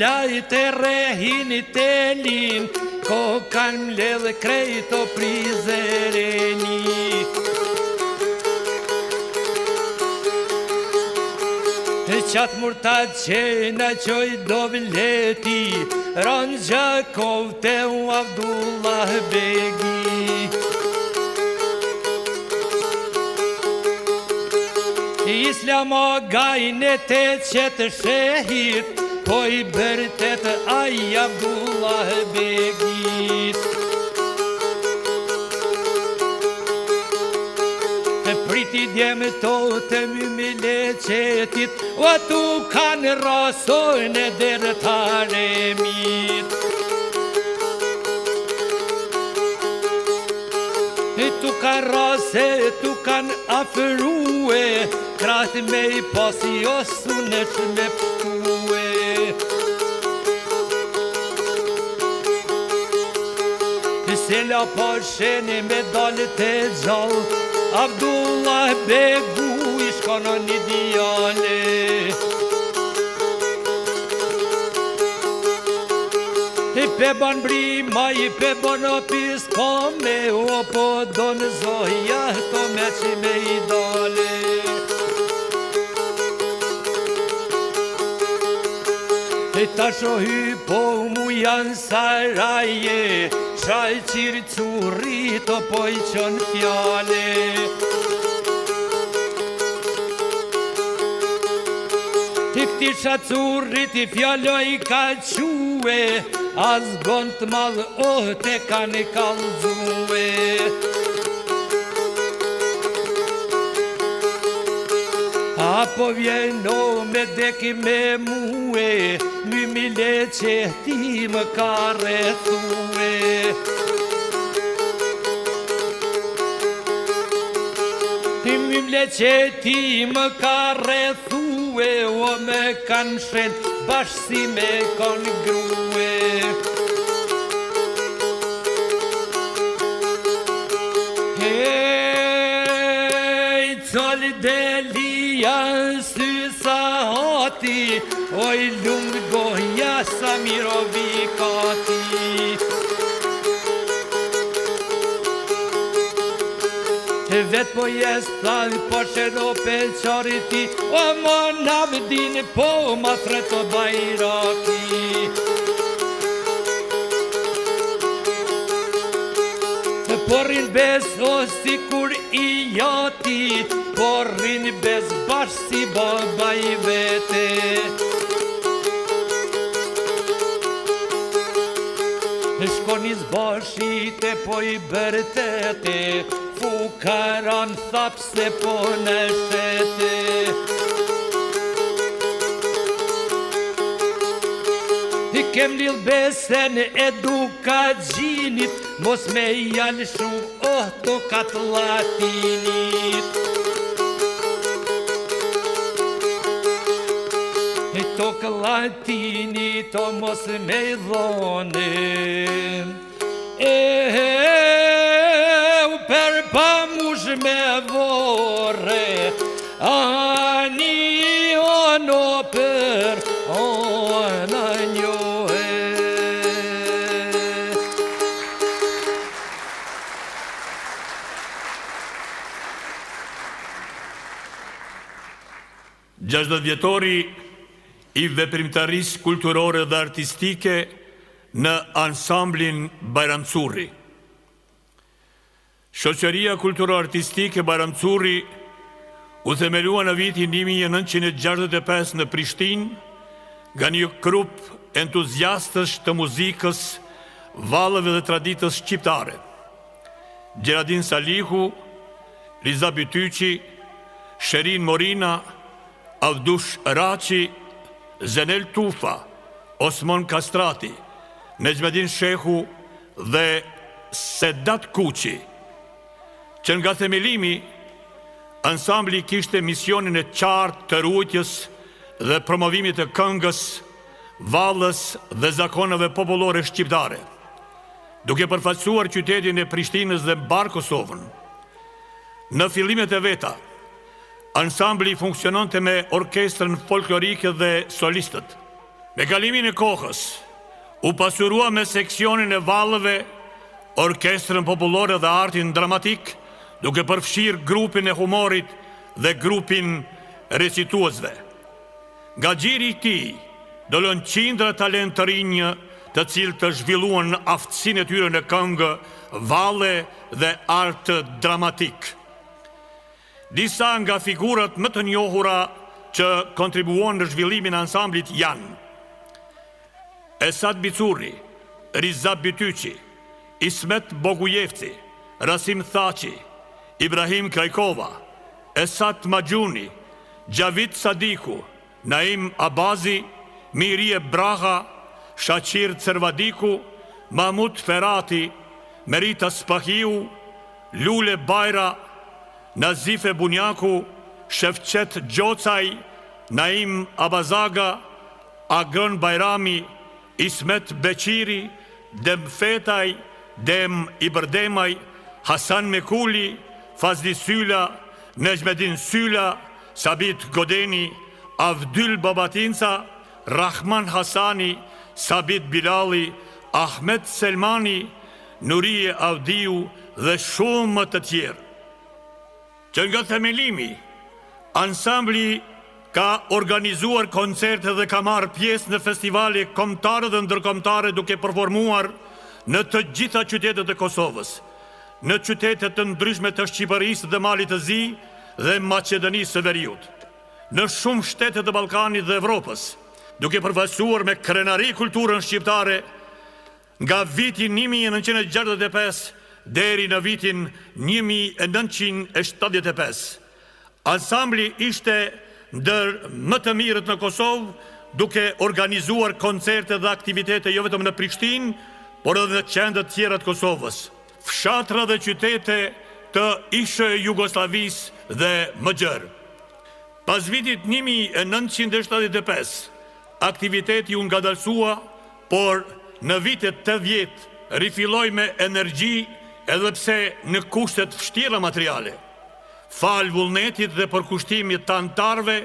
lajt e rehinit e lin, ko kanë mledhe krejt o prizereni. Qatë murtat që në qoj do vleti, Ron Gjakov te u Abdullah Begi. Islamo gajne te qetë shehit, po i bërtet aj Abdullah Begit. Priti djemë to të mymile qetit, o tu kanë rasojnë e dërëtaremit. Tu kanë rase, tu kanë afrue, kratë me i pasi osu në që me pështue. Se la po sheni me dalit e gjallë, Abdullah Begu i shkonon ideale. I pe ban brima, i pe ban opis kome, o po donë zoja to me që me idale. Ta shohy po mu janë saraje, shaj qirë curi to po i qënë fjale. Ti këti shacurit i fjalloj ka quë, as gënë të madhë oh te kanë kalzue. Apo vjeno me deki me muë, mymile që ti më ka rethue. Mymile që ti më ka rethue, o me kanë shet bashkë si me kanë grue. Hej, coli deli janë sy sa hati, oj lungë goja sa mirovi kati. Vetë po jes thallë po shëdo pelqariti, o ma navdin po ma threto bajraki. Porrin bez o si kur i jati, porrin bez bash si baba i vete. Shkoni zbashite po i bërtete, fukaran thap se po në shete. I kem lil besen eduka gjinit, mos me janë shumë oh to katë latinit. To kë latinit to mos me i dhone. U per pa mush me vore, ani ono per ona njohe. Gjashdhjetori i veprimtarisë kulturore dhe artistike në ansamblin Bajramcuri. Shoqëria kulturo-artistike Bajramcuri u themelua në vitin 1965 në Prishtinë nga një grup entuziastësh të muzikës, vallëve dhe traditës shqiptare. Gjeradin Salihu, Liza Bytyqi, Sherin Morina, Avdush Raci, Zenel Tufa, Osman Kastrati, Nejmedin Shehu dhe Sedat Kuqi, që nga themelimi, ansambli kishte misionin e qartë të ruajtjes dhe promovimit të këngës, vallës dhe zakoneve popullore shqiptare, duke përfaqësuar qytetin e Prishtinës dhe mbar Kosovën. Në fillimet e veta, ansambli funksiononte me orkestrën folklorike dhe solistët. Me kalimin e kohës, u pasurua me seksionin e vallëve, orkestrën popullore dhe artin dramatik, duke përfshirë grupin e humorit dhe grupin recituesve. Nga gjiri i tij, dolën qindra talent të rinj, të cilët të zhvilluan aftësinë e tyre në këngë, valle dhe art dramatik. Disa nga figurat më të njohura që kontribuon në zhvillimin e ansamblit janë Esat Bicurri, Riza Bytyqi, Ismet Bogujevci, Rasim Thaçi, Ibrahim Krajkova, Esat Maxhuni, Gjavit Sadiku, Naim Abazi, Mirie Braha, Shaqir Cervadiku, Mahmut Ferati, Merita Spahiu, Lule Bajra, Nazife Bunjaku, Shefqet Gjocaj, Naim Abazaga, Agron Bajrami, Ismet Beqiri, Dem Fetaj, Dem Ibrdemaj, Hasan Mekuli, Fazli Syla, Nejmedin Syla, Sabit Godeni, Avdyl Babatinca, Rahman Hasani, Sabit Bilali, Ahmet Selmani, Nurie Avdiu dhe shumë të tjerë. Që nga themelimi, ansambli ka organizuar koncerte dhe ka marrë pjesë në festivale kombëtare dhe ndërkombëtare, duke performuar në të gjitha qytetet e Kosovës, në qytetet të ndryshme të Shqipërisë dhe Malit të Zi dhe Maqedonisë së Veriut, në shumë shtete të Ballkanit dhe Evropës, duke përfaqësuar me krenari kulturën shqiptare nga vitin 1965 deri në vitin 1975. Ansambli ishte ndër më të mirët në Kosovë, duke organizuar koncerte dhe aktivitete jo vetëm në Prishtinë, por edhe në qendër të tjera të Kosovës, fshatra dhe qytete të ishe Jugosllavisë dhe më gjerë. Pas vitit 1975, aktiviteti u ngadalsua, por në vitet 80 rifilloi me energji, edhe pse në kushtet vështira materiale. Fal vullnetit dhe përkushtimit të antarëve,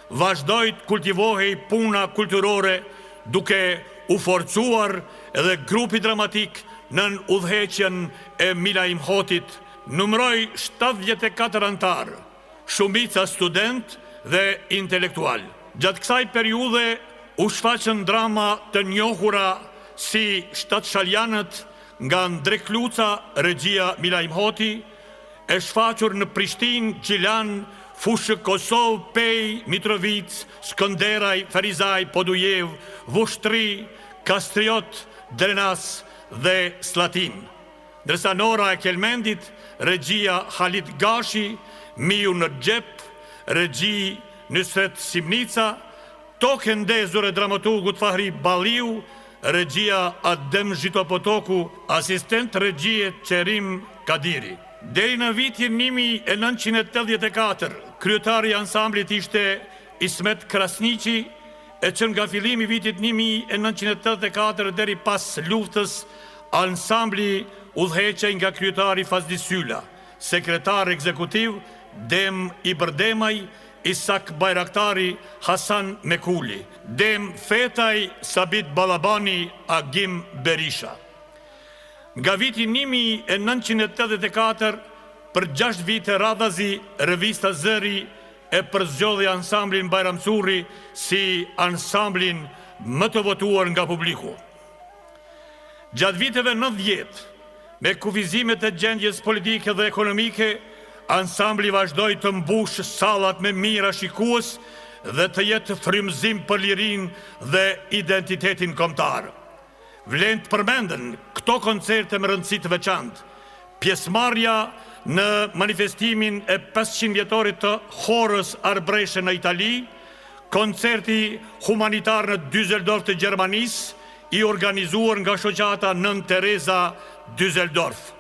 vazhdoi të kultivohej puna kulturore, duke u forcuar edhe grupi dramatik nën udhëheqjen e Mila Imhotit, numëroi 74 antarë, shumica student dhe intelektual. Gjatë kësaj periudhe u shfaqën drama të njohura si Shtatëshaljanët nga Ndrek Luca, regjia Mila Imhoti, e shfaqur në Prishtinë, Gjilan, Fushë Kosovë, Pej, Mitrovic, Skënderaj, Ferizaj, Podujev, Vushtri, Kastriot, Drenas dhe Slatin. Ndërsa Nora e Kelmendit, regjia Halit Gashi, Miu në Gjep, regji Nusret Simnica, Toke ndezur e dramaturgut Fahri Balliu, regjia Adem Zhitopotoku, asistent regjie Qerim Kadiri. Deri në vitin 1984, kryetari i ansamblit ishte Ismet Krasniqi, e që nga fillimi vitit 1984 deri pas luftës, ansambli udhëheqej nga kryetari Fazli Syla, sekretar ekzekutiv Dem Ibrdemaj, Isak Bajraktari, Hasan Mekuli, Dem Fetaj, Sabit Balabani, Agim Berisha. Nga viti 1984, për 6 vite radhazi, revista Zëri e përzgjodhi ansamblin Bajramsuri si ansamblin më të votuar nga publiku. Gjatë viteve 90, me kufizimet e gjendjes politike dhe ekonomike, ansambli vazhdoi të mbush sallat me mira shikues dhe të jetë frymëzim për lirinë dhe identitetin kombëtar. Vlen të përmenden këto koncerte me rëndësi të veçantë: pjesëmarrja në manifestimin e 500 vjetorit të Horës Arbreshe në Itali, koncerti humanitar në Düsseldorf të Gjermanisë, i organizuar nga shoqata Nën Tereza Düsseldorf,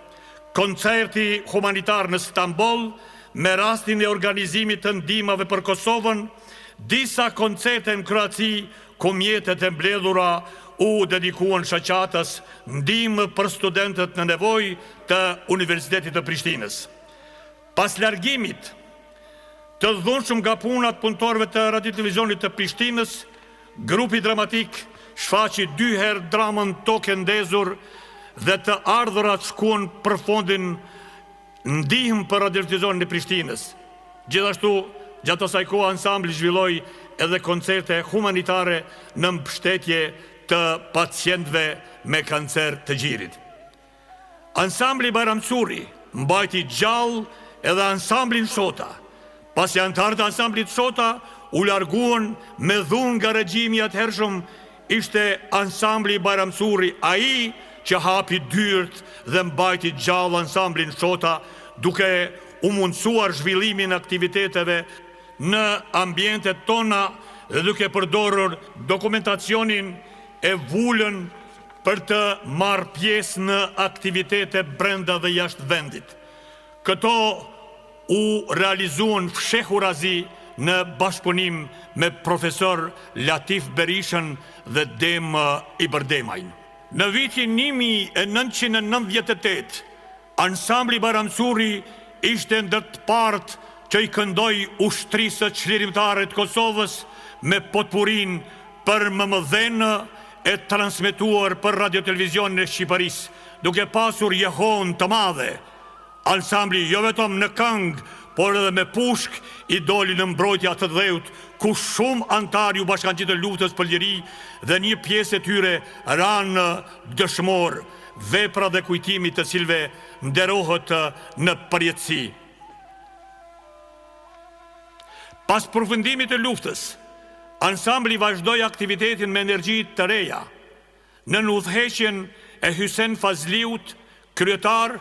koncerti humanitar në Stamboll, me rastin e organizimit të ndihmave për Kosovën, disa koncerte në Kroaci, ku mjetet e mbledhura u dedikuan shoqatës ndihmë për studentët në nevojë të Universitetit të Prishtinës. Pas largimit të dhunshëm nga punat punëtorëve të Radio Televizionit të Prishtinës, grupi dramatik shfaqi 2 herë dramën Tokë e ndezur dhe të ardhurat shkuan për fondin ndihmë për radiodifuzorin e Prishtinës. Gjithashtu, gjatë asaj kohe ansambli zhvilloi edhe koncerte humanitare në mbështetje të pacientëve me kancer të gjirit. Ansambli Bajram Curri mbajti gjallë edhe ansamblin Shota. Pasi antarët e ansamblit Shota u larguan me dhunë nga regjimi atëhershëm, ishte ansambli Bajram Curri ai që hapi dyert dhe mbajti gjallë ansamblin Shota, duke u mundësuar zhvillimin e aktiviteteve në ambientet tona dhe duke përdorur dokumentacionin e vullën për të marrë pjesë në aktivitete brenda dhe jashtë vendit. Këto u realizuan fshehurazi në bashkëpunim me profesor Latif Berishën dhe Dem Ibërdemajn. Në vitin 1998, ansambli Bajram Curri ishte ndër të parët që i këndoi ushtrisë çlirimtare të Kosovës me potpurin për MMDhen e transmetuar për radio-televizionin e Shqipërisë, duke pasur jehon të madhe. Ansambli jo vetëm në këngë, por edhe me pushk i doli në mbrojtja të dheut, ku shumë antarë u bashkangjitë luftës për liri dhe një pjesë e tyre ranë dëshmor, vepra dhe kujtimi të cilëve nderohet në përjetësi. Pas përfundimit të luftës, ansambli vazhdoi aktivitetin me energji të reja. Në udhëheqjen e Hysen Fazliut, kryetar,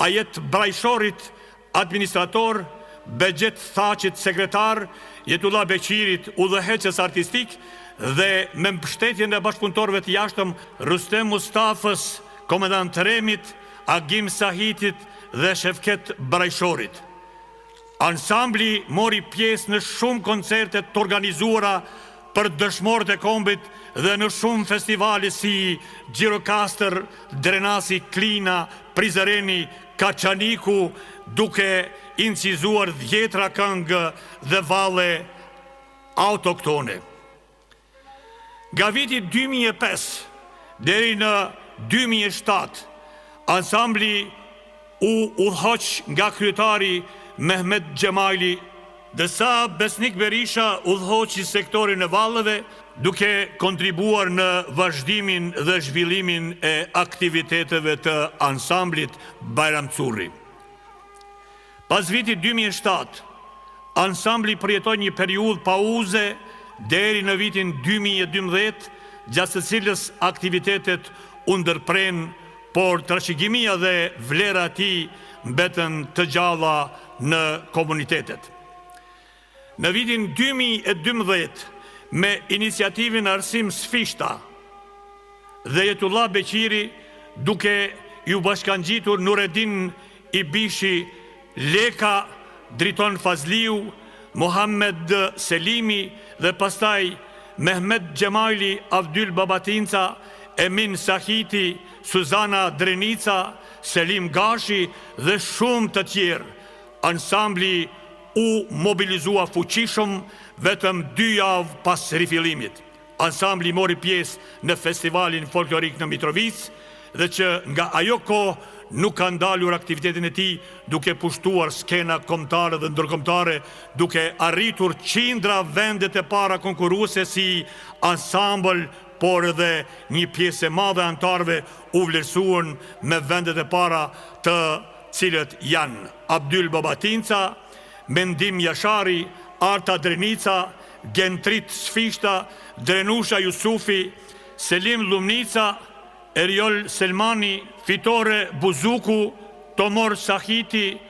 Ajet Brajshorit, administrator, Begjet Thaqit, sekretar, Jetullah Beqirit, udhëheqës artistik, dhe me mbështetjen e bashkëpunëtorëve të jashtëm, Rustem Mustafës, komandant Remit, Agim Sahitit dhe Shefket Brajshorit. Ansambli mori pjesë në shumë koncerte të organizuara për dëshmorët e kombit dhe në shumë festivale si Gjirokastër, Drenasi, Klina, Prizreni, Kaçaniku, duke incizuar 10 këngë dhe valle autoktone. Nga viti 2005 deri në 2007, ansambli u udhëhoq nga kryetari Mehmet Gjemajli, dhe sa Besnik Berisha udhëhoqi sektorin e valleve, duke kontribuar në vazhdimin dhe zhvillimin e aktiviteteve të ansamblit Bajram Curri. Pas vitit 2007, ansambli përjetoi një periudhë pauze deri në vitin 2012, gjatë së cilës aktivitetet u ndërpren, por trashëgimia dhe vlera e tij mbetën të gjalla në komunitetet. Në vitin 2012, me iniciativin Arsim Sfishta dhe Jetullah Beqiri, duke ju bashkangjitur Nureddin Ibishi, Leka, Driton Fazliu, Muhammed Selimi dhe pastaj Mehmet Gjemajli, Avdyl Babatinca, Emin Sahiti, Suzana Drenica, Selim Gashi dhe shumë të tjerë. Ansambli u mobilizua fuqishëm vetëm 2 javë pas rifillimit. Ansambli mori pjesë në festivalin folklorik në Mitrovic dhe që nga ajo kohë nuk ka ndalur aktivitetin e tij, duke pushtuar skena kombëtare dhe ndërkombëtare, duke arritur qindra vendet e para konkurruese si ansambël, por edhe një pjesë e madhe antarëve u vlerësuan me vendet e para, të cilët janë Abdyl Babatinca, Mendim Jashari, Arta Drenica, Gentrit Sfishta, Drenusha Jusufi, Selim Lumnica, Eriol Selmani, Fitore Buzuku, Tomor Sahiti,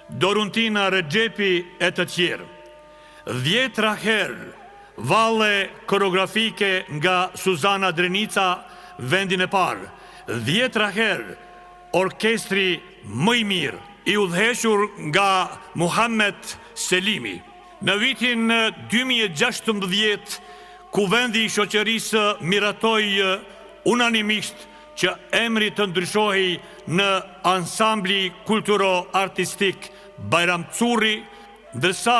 Doruntina Regjepi e të tjerë. 10 herë valle koreografike nga Suzana Drenica, vendin e parë. 10 herë orkestri më i mirë, i udhëhequr nga Muhammed Selimi. Në vitin 2016, kuvendi i shoqërisë miratoi unanimisht që emri të ndryshohej në Ansambli Kulturo-Artistik Bajram Curri, ndërsa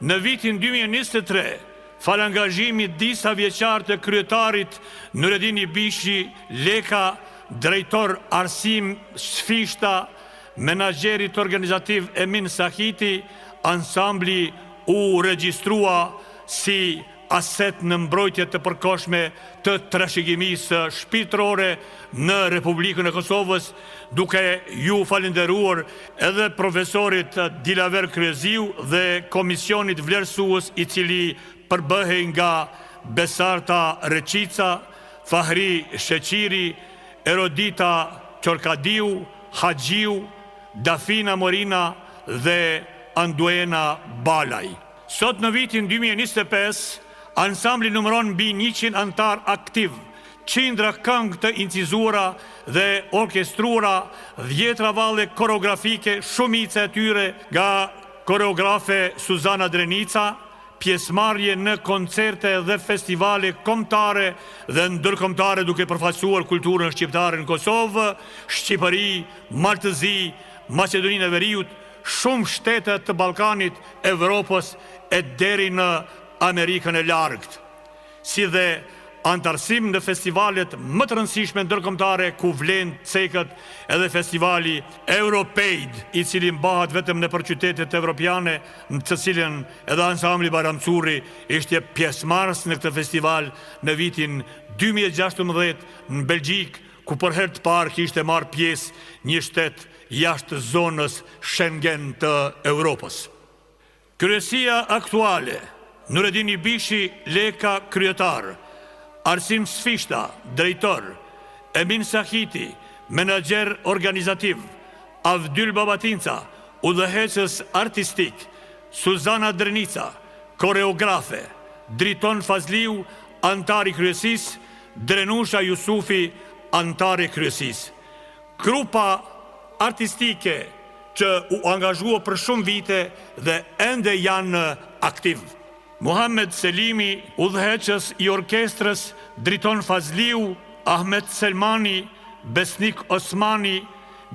në vitin 2023 fal angazhimit disa vjeçar të kryetarit Nureddin Ibishi Leka, drejtor Arsim Sfishta, menaxherit organizativ Emin Sahiti, ansambli u regjistrua si aset në mbrojtje të përkohshme të trashëgimisë shpirtërore në Republikën e Kosovës, duke ju falenderuar edhe profesorit Dilaver Kryeziu dhe komisionit vlerësues i cili përbëhej nga Besarta Reqica, Fahri Sheqiri, Erodita Qorkadiu, Haxhiu, Dafina Morina dhe Anduena Balaj. Sot në vitin 2025, ansambli numëron mbi 100 antar aktiv, qindra këngë të incizuara dhe orkestruara, 10 valle koreografike, shumica e tyre nga koreografe Suzana Drenica, pjesëmarrje në koncerte dhe festivale kombëtare dhe ndërkombëtare duke përfaqësuar kulturën shqiptare në Kosovë, Shqipëri, Maltëzi, Maqedoninë e Veriut, shumë shtete të Ballkanit, Evropës e deri në Amerikën e Largët, si dhe antarësim në festivalet më të rëndësishme ndërkombëtare ku vlen cekët edhe festivali Europeid, i cili mbahet vetëm në qytetet evropiane, në të cilën edhe ansambli Baramcuri ishte pjesëmarrës në këtë festival në vitin 2016 në Belgjik, ku për herë të parë kishte marrë pjesë një shtet jashtë zonës Schengen të Europës. Kryesia aktuale, Nureddin Ibishi Leka, kryetar, Arsim Sfishta, drejtor, Emin Sahiti, menaxher organizativ, Avdyl Babatinca, udhëheqës artistik, Suzana Drenica, koreografe, Driton Fazliu, antari kryesis, Drenusha Jusufi, antari kryesis. Grupa artistike që u angazhua për shumë vite dhe ende janë aktiv. Muhammed Selimi, udhëheqës i orkestrës, Driton Fazliu, Ahmet Selmani, Besnik Osmani,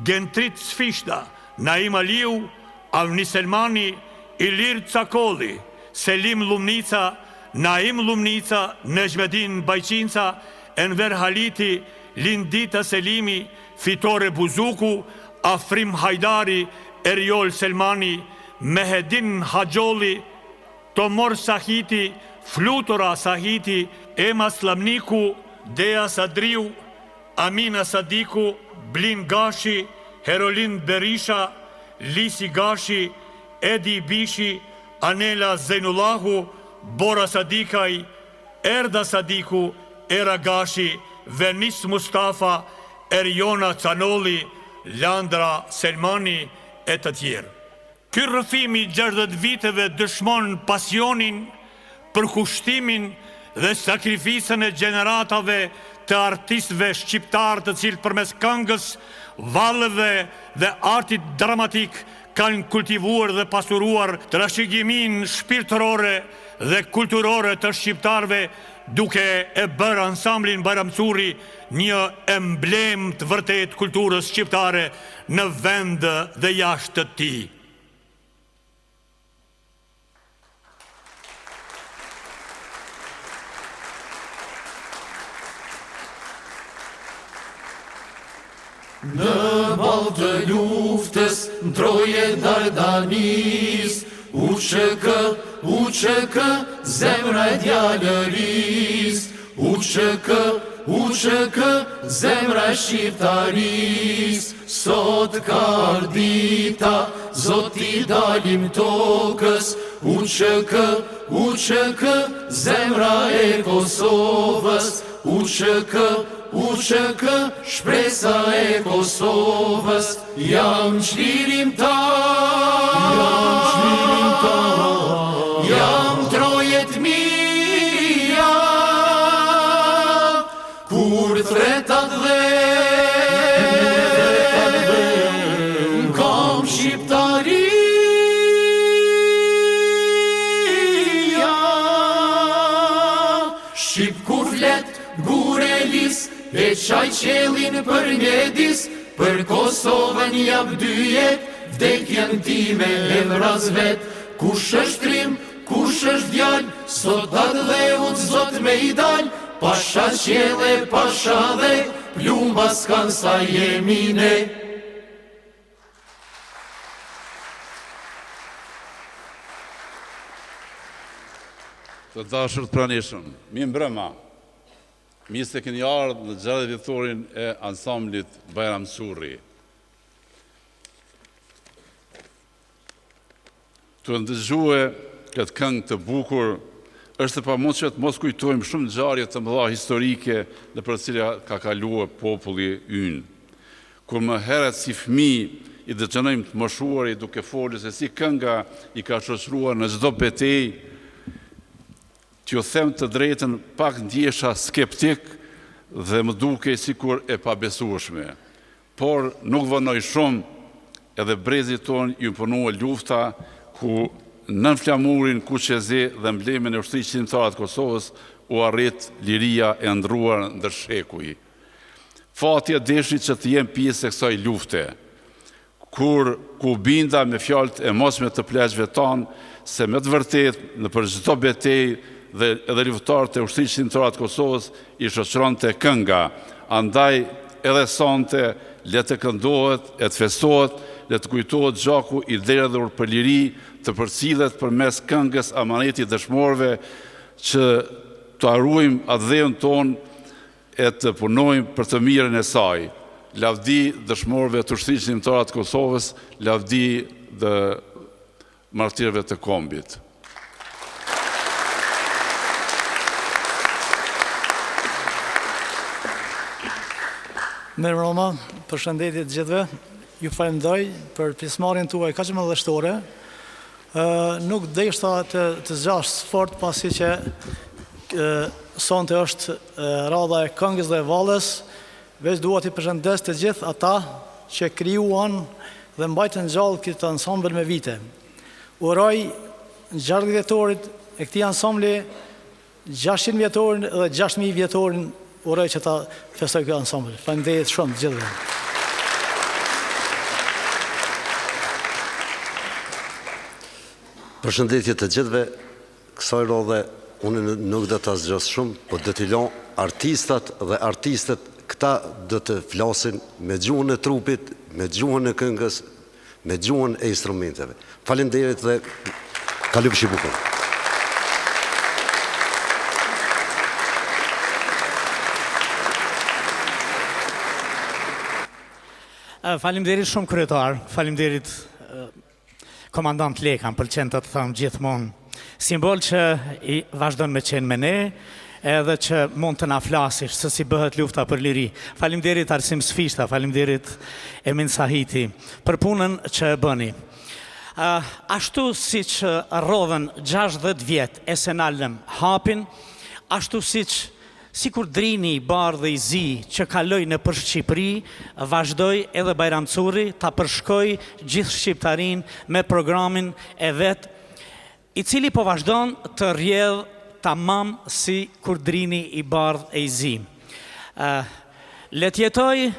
Gentrit Sfishta, Naim Aliu, Avni Selmani, Ilir Cakolli, Selim Lumnica, Naim Lumnica, Nejmedin Bajqinca, Enver Haliti, Lindita Selimi, Fitore Buzuku, Afrim Hajdari, Eriol Selmani, Mehedin Haxholli, Tomor Sahiti, Flutura Sahiti, Ema Slamniku, Dea Sadriu, Amina Sadiku, Blin Gashi, Herolin Berisha, Lisi Gashi, Edi Bishi, Anela Zenullahu, Bora Sadikaj, Erda Sadiku, Era Gashi, Venis Mustafa, Erjona Canoli, Landra Selmani e të tjerë. Ky rrëfimi 60 viteve dëshmon pasionin, përkushtimin dhe sakrificën e gjeneratave të artistëve shqiptar, të cilët përmes këngës, vallëve dhe artit dramatik kanë kultivuar dhe pasuruar trashëgimin shpirtërore dhe kulturore të shqiptarve, duke e bërë ansamblin Baramcuri një emblem të vërtet kulturës shqiptare në vend dhe jashtë të tij. Në ballë të luftës, në Troje Dardanis, UÇK, zemra e djalëris, UÇK, zemra e shqiptaris, sot ka ardita, zoti dalim tokës, UÇK, zemra e Kosovës, UÇK, shpresa e Kosovës, jam çlirim ta, jam trojet mia, kur thretat dhe kam shqiptaria, shqip kur flet Gurelis, e qaj qelin për mjedis, për Kosovën jap dyjet, vdekjen time e vraz vet. Kush është trim, kush është djal, sot datë dhe unë zot me i dal, pasha qele, pasha dhe, plumba s'kan sa jemi ne. Të dashur të pranishëm, mi mbrëma, mi se keni ardhë në 60 vjetorin e ansamblit Bajram Surri. Të ndëgjue këtë këngë të bukur, është e pamundshme të mos kujtojmë shumë ngjarje të mëdha historike në për cilja ka kaluar populli ynë. Kur më herët si fëmijë i dëgjojmë të moshuarit duke folur se si kënga i ka shoqëruar në çdo betejë, t'ju them të drejtën, pak ndjesha skeptik dhe më duke sikur e pabesueshme. Por nuk vënoj shumë, edhe brezit ton ju punua lufta ku nën flamurin kuqezi dhe emblemin e ushtrisë shqiptare të Kosovës u arrit liria e ndruar ndër shekuj. Fatja deshi që të jem pjesë e kësaj lufte, kur ku binda me fjalët e mosme të pleqëve tanë se me të vërtet në për çdo betejë dhe edhe luftëtarët e ushtrisë shqiptare të Kosovës i shoqëronte kënga. Andaj edhe sonte le të këndohet, e të festohet, le të kujtohet gjaku i derdhur për liri të përcillet përmes këngës amaneti dëshmorëve që të arruajmë atë dheun ton e të punojmë për të mirën e saj. Lavdi dëshmorëve të ushtrisë shqiptare të Kosovës, lavdi dhe martirëve të kombit. Mirë Roma, përshëndetje të gjithëve, ju falenderoj për pjesëmarrjen tuaj kaq më madhështore. Nuk deshta të zgjash fort pasi që sonte është radha e këngës dhe vallës, veç dua t'i përshëndes të gjithë ata që krijuan dhe mbajtën gjallë këtë ansambël me vite. Uroj 60 vjetorit e këtij ansambli, 600 vjetorin dhe 6000 vjetorin, uroj që ta festoj këtë ansambël. Faleminderit shumë të gjithëve. Përshëndetje të gjithëve, kësaj radhe unë nuk do ta zgjas shumë, por do t'i lëm artistat dhe artistët këta do të flasin me gjuhën e trupit, me gjuhën e këngës, me gjuhën e instrumenteve. Faleminderit dhe kalofshi bukur. Faleminderit shumë kryetar, faleminderit komandant Leka, më pëlqen të them gjithmonë. Simbol që i vazhdon me qenë me ne, edhe që mund të na flasish se si bëhet lufta për liri. Faleminderit Arsim Sfishta, faleminderit Emin Sahiti për punën që e bëni. Ashtu si që rrodhen 60 vjet e se nalëm hapin, ashtu si kur drini i bardh dhe i zi që kaloj në për Shqipëri, vazhdoj edhe Bajram Surri ta përshkoj gjithë Shqiptarin me programin e vet, i cili po vazhdon të rrjedh tamam si kur drini i bardh e i zi. Let jetoj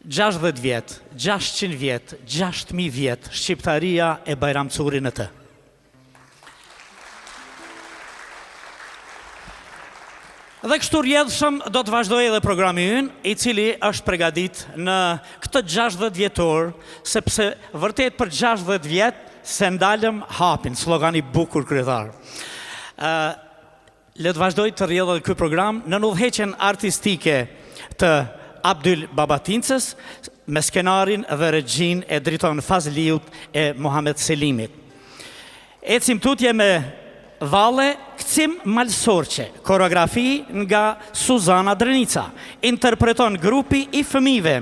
60 vjet, 600 vjet, 6000 vjet Shqiptaria e Bajram Surri në të. Dhe kështu rjedhshëm do të vazhdoj edhe programi ynë, i cili është përgadit në këtë 60 vjetor, sepse vërtet për 60 vjet se ndalëm hapin, slogani bukur kryetar. Le të vazhdoj të rjedhë edhe ky program në udhëheqjen artistike të Abdyl Babatincës, me skenarin dhe regjin e Driton Fazliut e Mohamed Selimit. Ecim tutje me valle Kcim Malsorqe, koreografi nga Suzana Drenica, interpreton grupi i fëmijëve.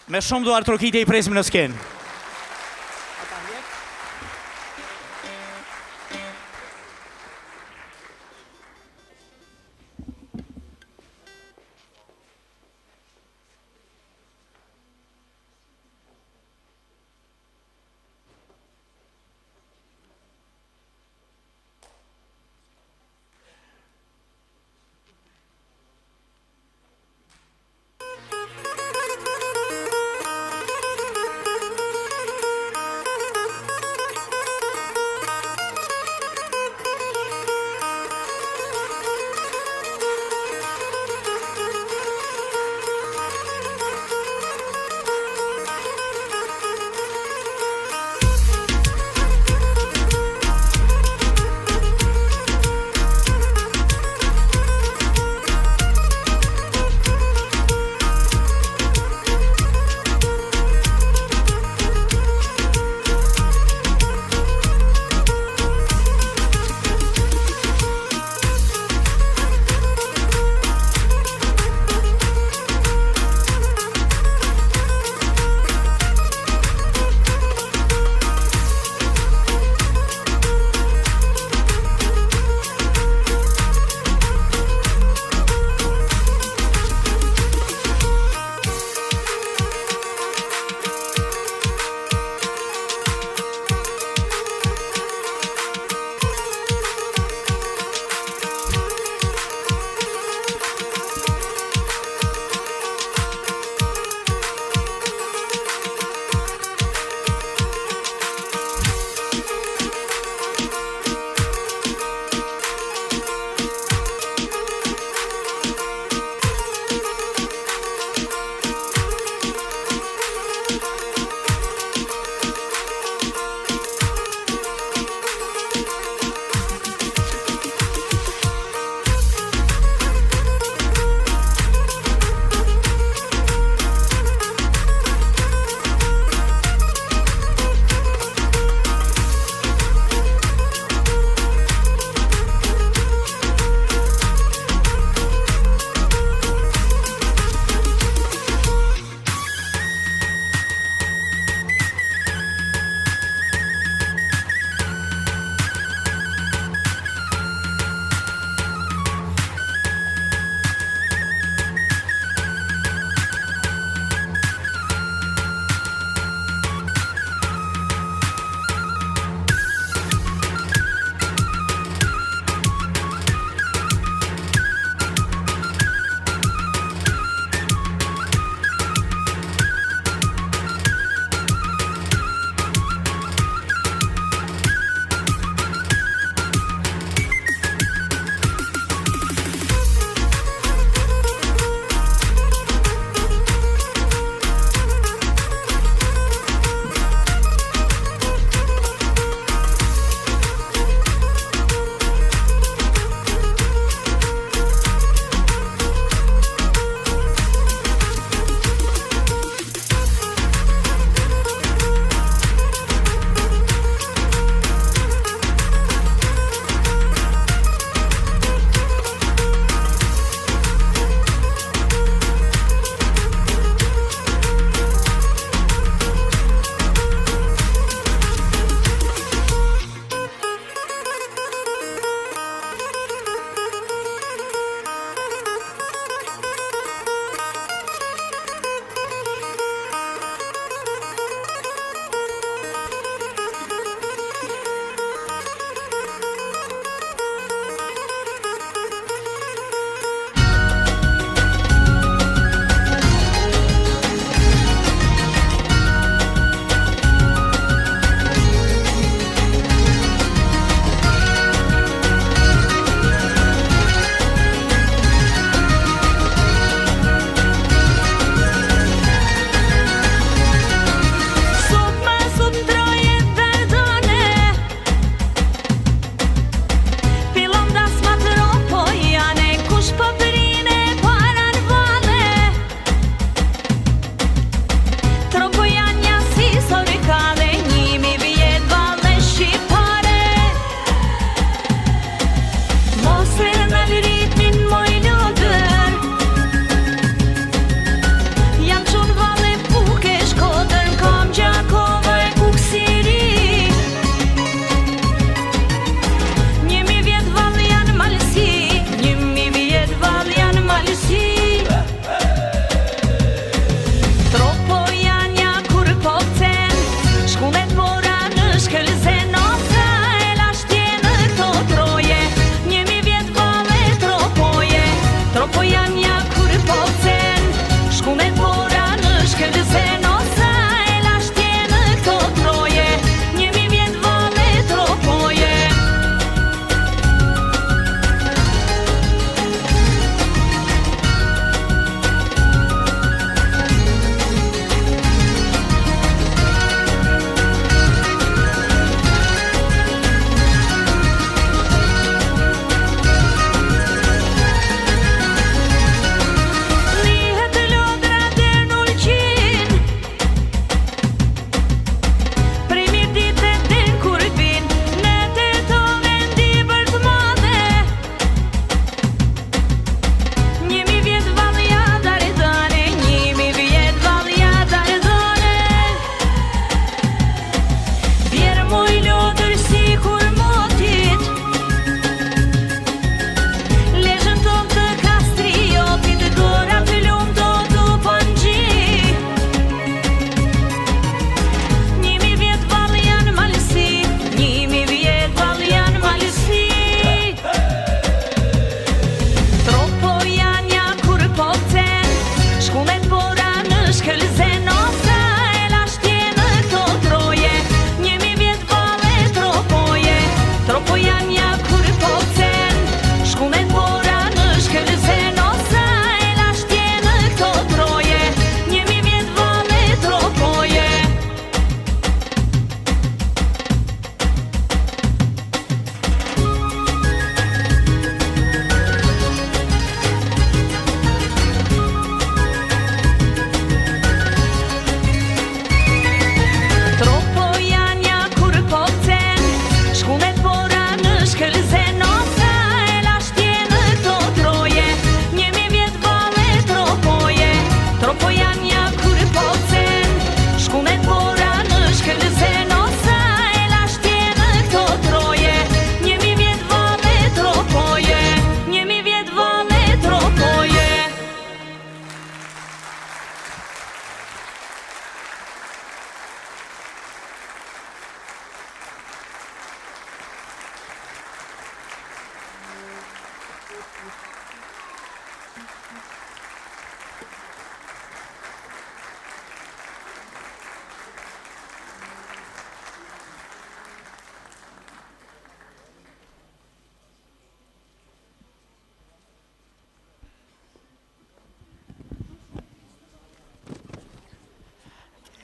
Me shumë duar trokitje i presim në skenë.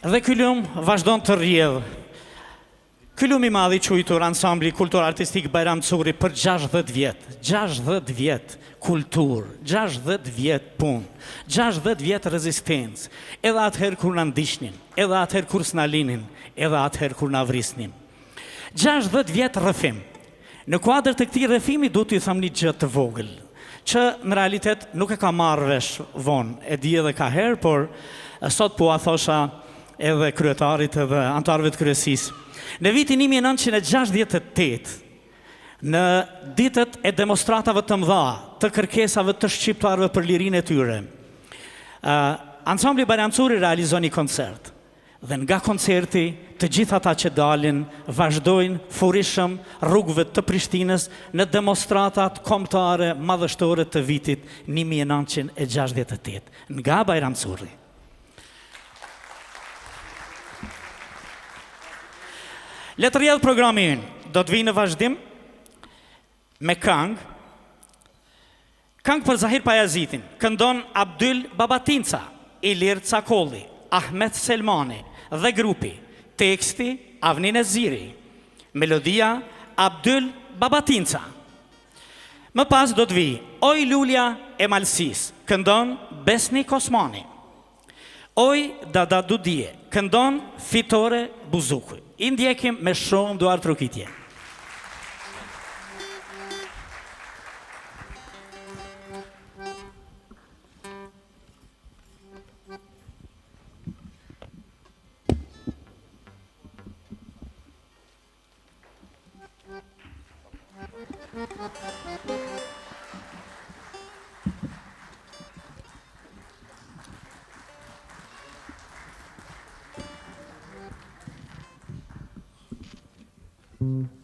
Dhe ky lum vazhdon të rrjedh. Ky lum i madh i quajtur Ansambli Kultur Artistik Bajram Curi për 60 vjet. 60 vjet kulturë, 60 vjet punë, 60 vjet rezistencë. Edhe atëherë kur na ndiqnin, edhe atëherë kur s'na linin, edhe atëherë kur na vrisnin. 60 vjet rrëfim. Në kuadër të këtij rrëfimi duhet t'ju them një gjë të vogël, që në realitet nuk e ka marrë vesh vonë, e di edhe ka herë, por sot po a thosha edhe kryetarit edhe antarëve të kryesisë. Në vitin 1968, në ditët e demonstratave të mëdha të kërkesave të shqiptarëve për lirinë e tyre, Ansambli Bajram Curi realizon një koncert. Dhe nga koncerti, të gjithë ata që dalin vazhdojnë furishëm rrugëve të Prishtinës në demonstratat kombëtare madhështore të vitit 1968, nga Bajram Curi. Le të rrjedh programi ynë, do të vijë në vazhdim me këngë për Zahir Pajazitin, këndon Abdyl Babatinca, Ilir Cakolli, Ahmet Selmani dhe grupi, teksti Avnin Eziri, melodia Abdyl Babatinca. Më pas do të vijë Oj Lulja e Malsis, këndon Besnik Osmani. Oj Dada Dudie, këndon Fitore Buzuku. I ndjekim me shumë duar trukitje. Mm-hmm.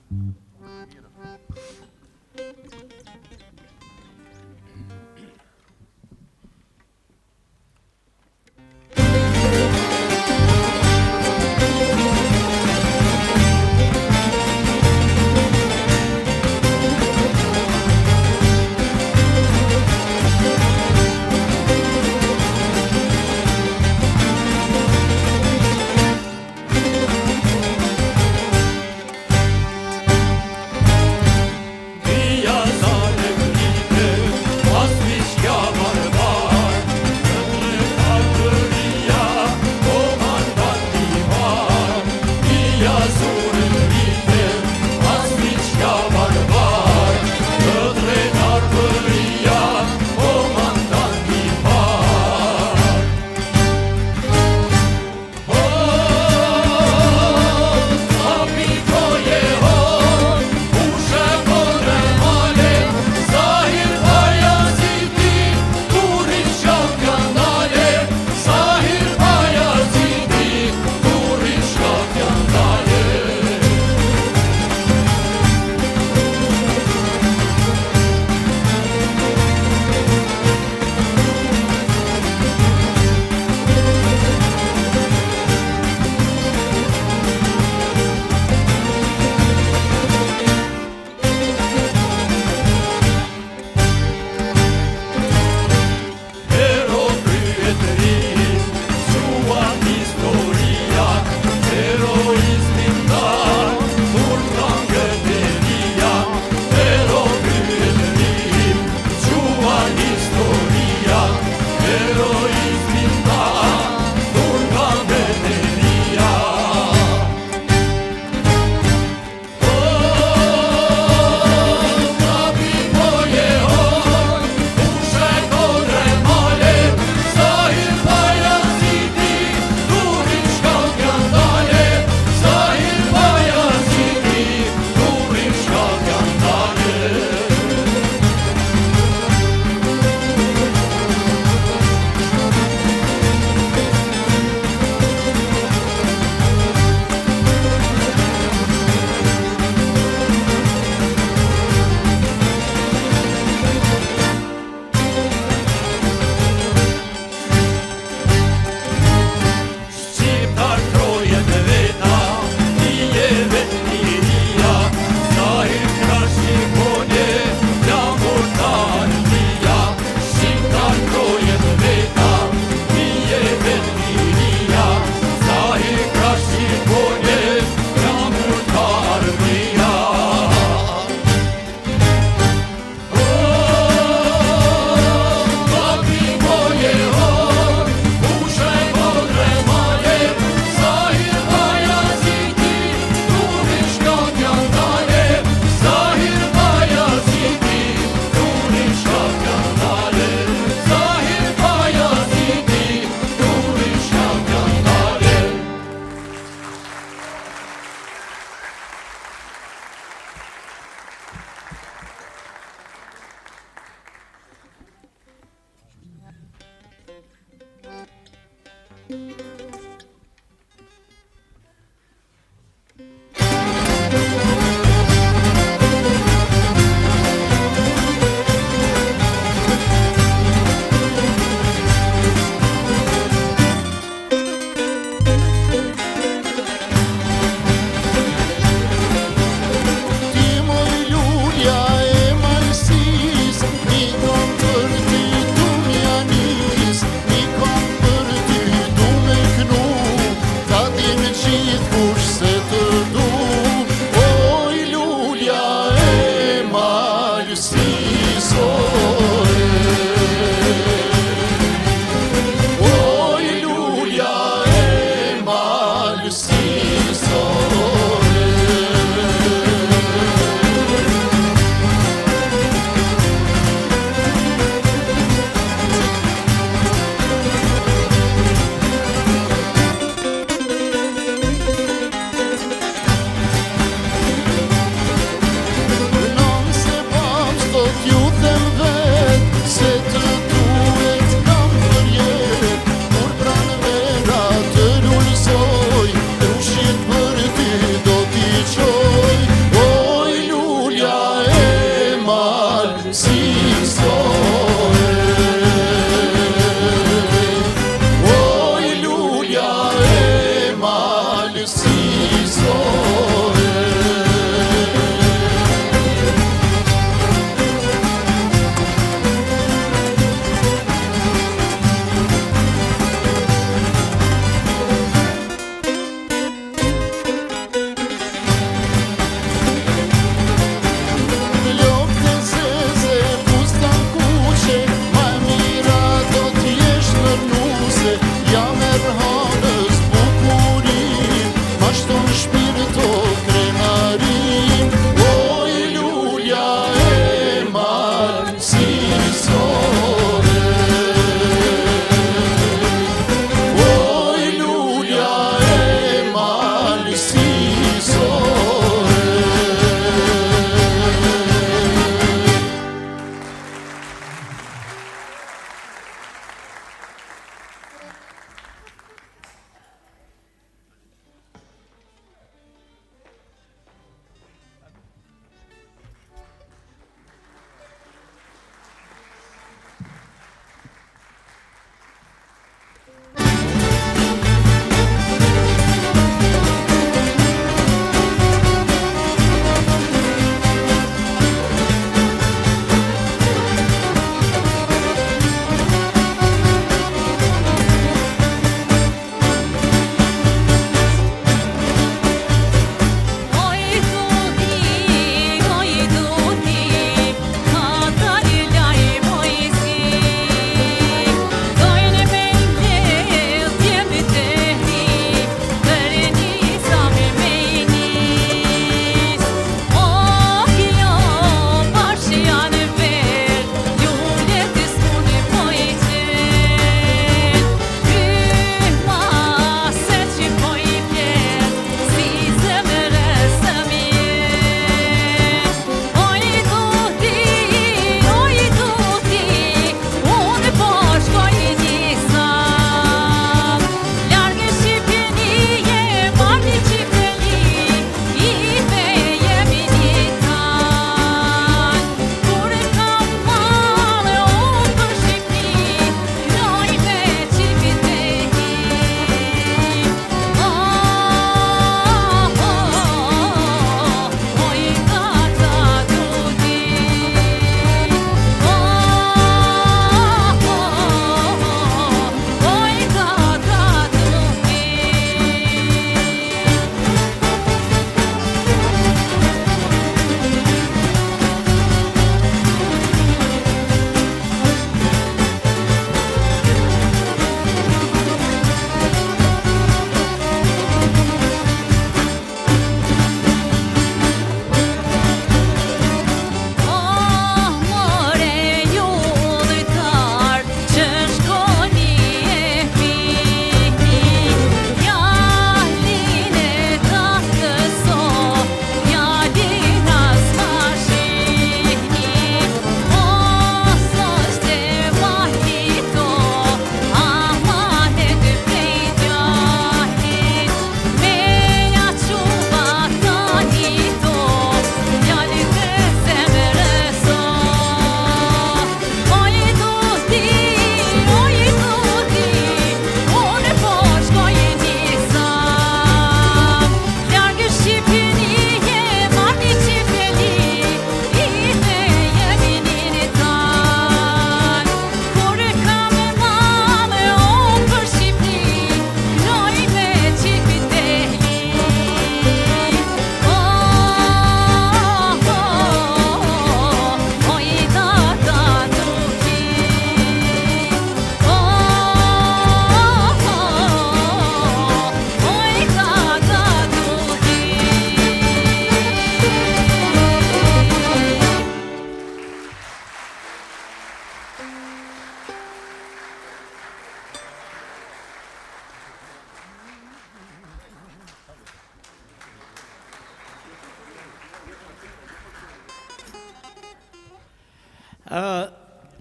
Dume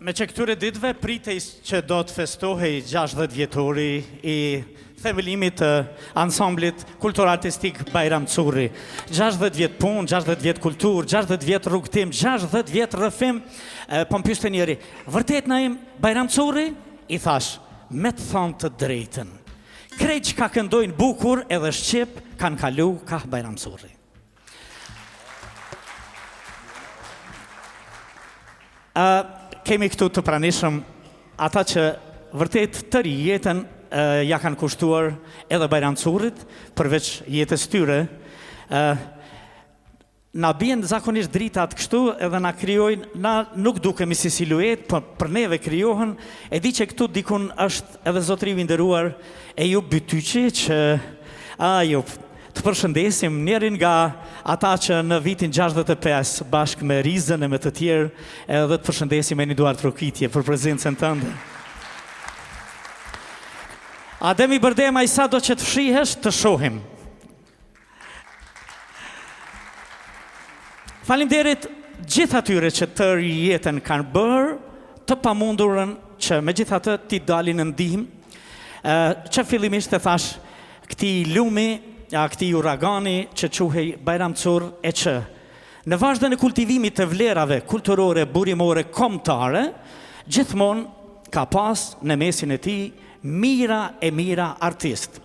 Me që këtyre ditëve pritej që do të festohej 60 vjetori i themelimit të ansamblit kultur-artistik Bajram Curri. 60 vjet punë, 60 vjet kulturë, 60 vjet rrugtim, 60 vjet rrëfim, po më pyeste njëri, vërtet na im Bajram Curri? I thash, me të thonë të drejtën. Krejt që ka këndojnë bukur edhe shqip, kanë kalu ka Bajram Curri. Kemi këtu të pranishëm ata që vërtet të ri jetën ja kanë kushtuar edhe Bajram Currit, përveç jetës tyre. Na bien zakonisht dritat kështu edhe na krijojnë, na nuk dukemi si siluet, por për neve krijohen. E di që këtu dikun është edhe zotriu i nderuar Ejub Bytyqi që ju të përshëndesim njerin nga ata që në vitin 65 bashkë me Rizën e me të tjerë edhe të përshëndesim e një duar trokitje për prezencën tënde. Ademi Bërdema, i sa do që të fshihesh, të shohim. Faleminderit gjithë atyre që të jetën kanë bërë, të pamundurën që me gjithë atë ti dalin në ndihmë, që fillimisht e thash këti lumi, këti uragani që quhej Bajram Curr e që në vazhdën e kultivimit të vlerave kulturore, burimore, kombëtare, gjithmonë ka pas në mesin e tij mira e mira artist.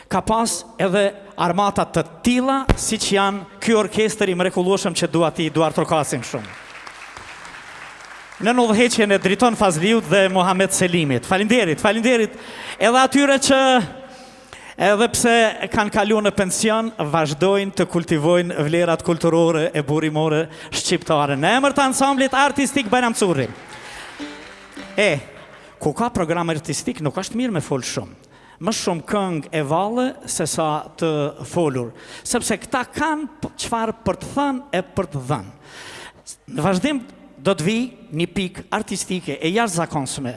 Ka pas edhe armata të tilla siç janë ky orkestër i mrekullueshëm që dua ti Duar Trokasin shumë. Në udhëheqjen e Driton Fazliut dhe Muhamet Selimit. Faleminderit edhe atyre që edhe pse kanë kaluar në pension, vazhdojnë të kultivojnë vlerat kulturore e burimore shqiptare. Në emër të ansamblit artistik Bajram Curri. Ku ka program artistik nuk është mirë me fol shumë. Më shumë këngë e valle se sa të folur. Sepse këta kanë çfarë për të thënë e për të dhënë. Në vazhdim do të vi një pikë artistike e jashtëzakonshme.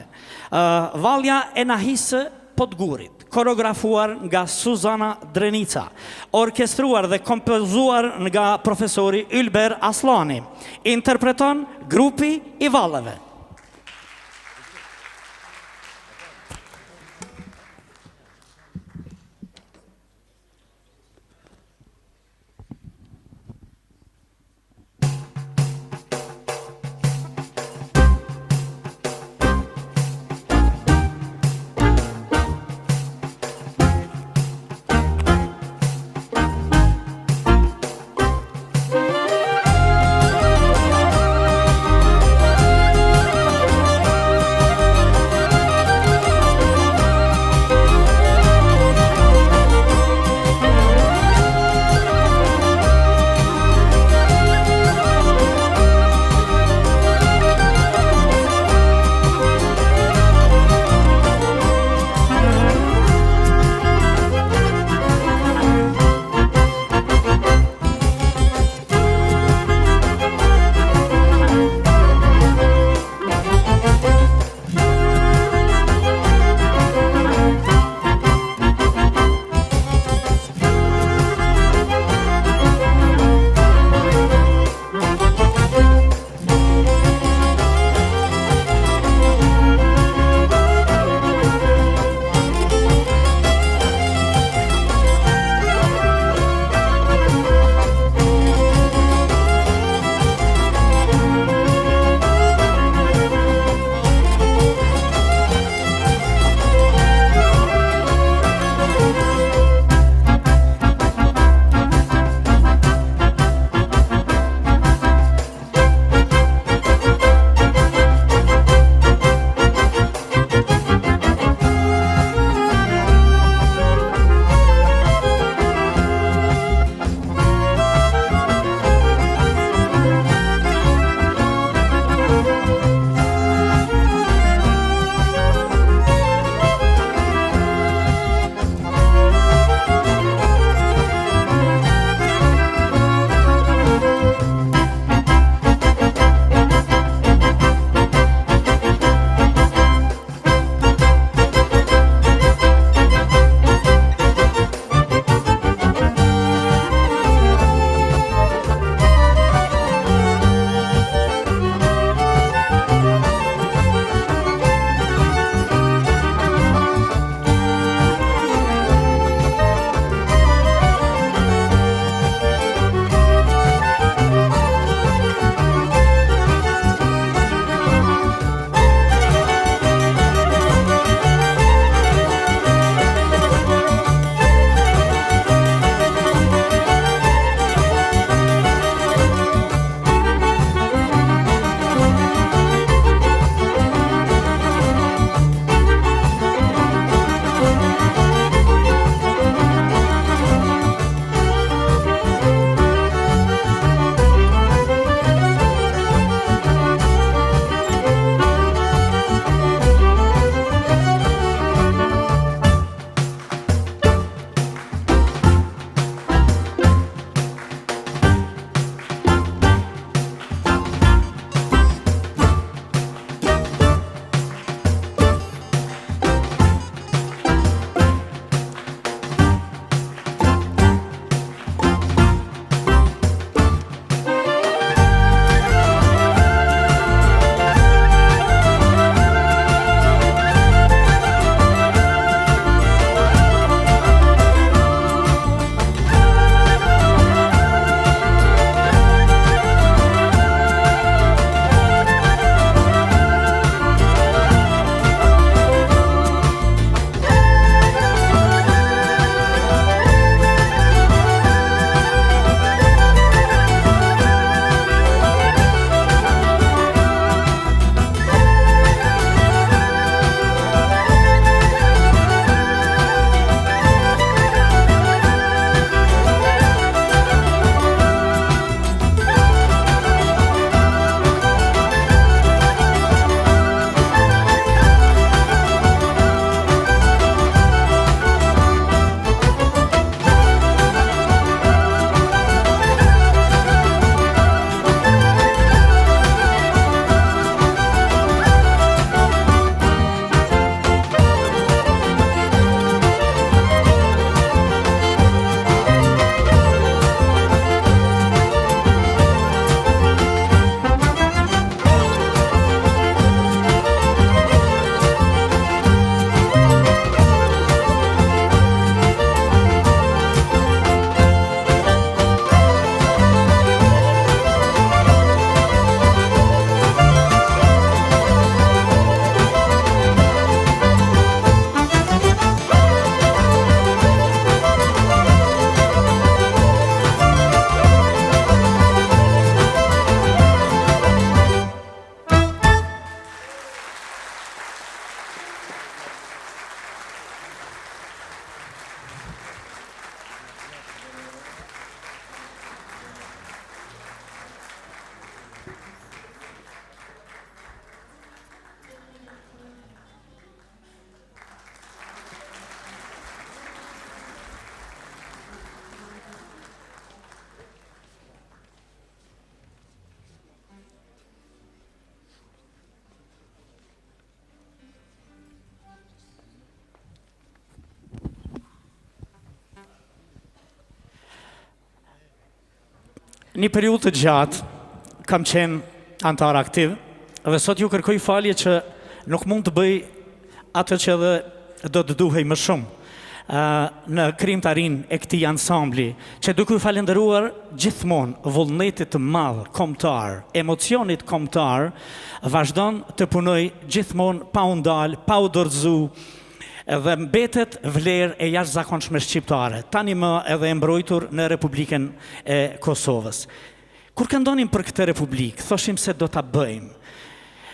Vallja e Nahisë Podgurit, koreografuar nga Suzana Drenica, orkestruar dhe kompozuar nga profesori Ylber Aslani. Interpreton grupi i valleve. Një periudhë të gjatë kam qenë antar aktiv dhe sot ju kërkoj falje që nuk mund të bëj atë që edhe do të duhej më shumë në krijimtarin e këtij ansambli, që duke u falendëruar gjithmonë vullnetit të madh kombëtar, emocionit kombëtar, vazhdon të punoj gjithmonë pa u ndal, pa u dorëzu, dhe mbetet vlerë e jashtëzakonshme shqiptare, tani më edhe e mbrojtur në Republikën e Kosovës. Kur këndonim për këtë republikë, thoshim se do ta bëjmë.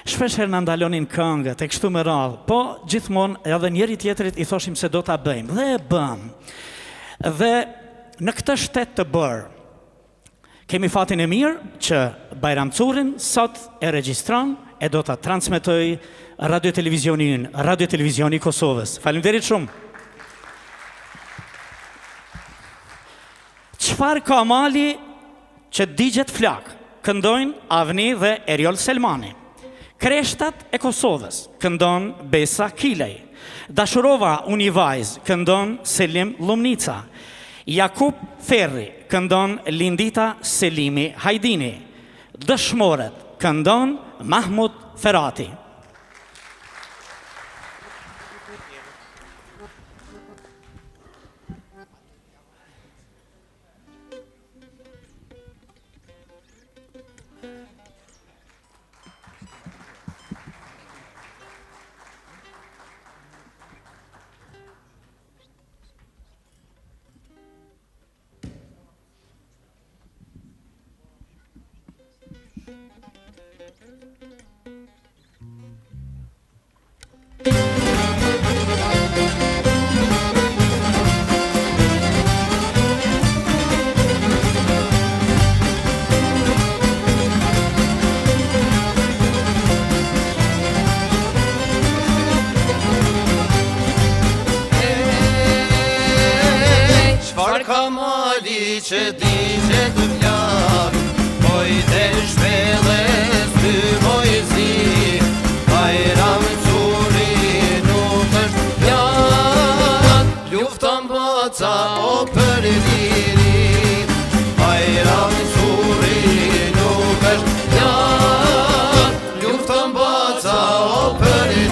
Shpeshherë na ndalonin këngët e kështu me radhë, po gjithmonë edhe njëri tjetrit i thoshim se do ta bëjmë dhe e bëm. Dhe në këtë shtet të bërë, kemi fatin e mirë që Bajram Curin sot e regjistron e do ta transmetoj Radio Televizioni ynë, Radio Televizioni i Kosovës. Faleminderit shumë. Çfarë ka mali që digjet flak, këndojnë Avni dhe Eriol Selmani. Kreshtat e Kosovës, këndon Besa Kilej. Dashurova unë i vajz, këndon Selim Lumnica. Jakub Ferri, këndon Lindita Selimi Hajdini. Dëshmoret, këndon Mahmud Ferati. Që digje të flak, poj të shpeles të mojëzi, Bajram Curi nuk është plak, lufton boca o për liri. Bajram Curi nuk është plak, lufton boca o për liri.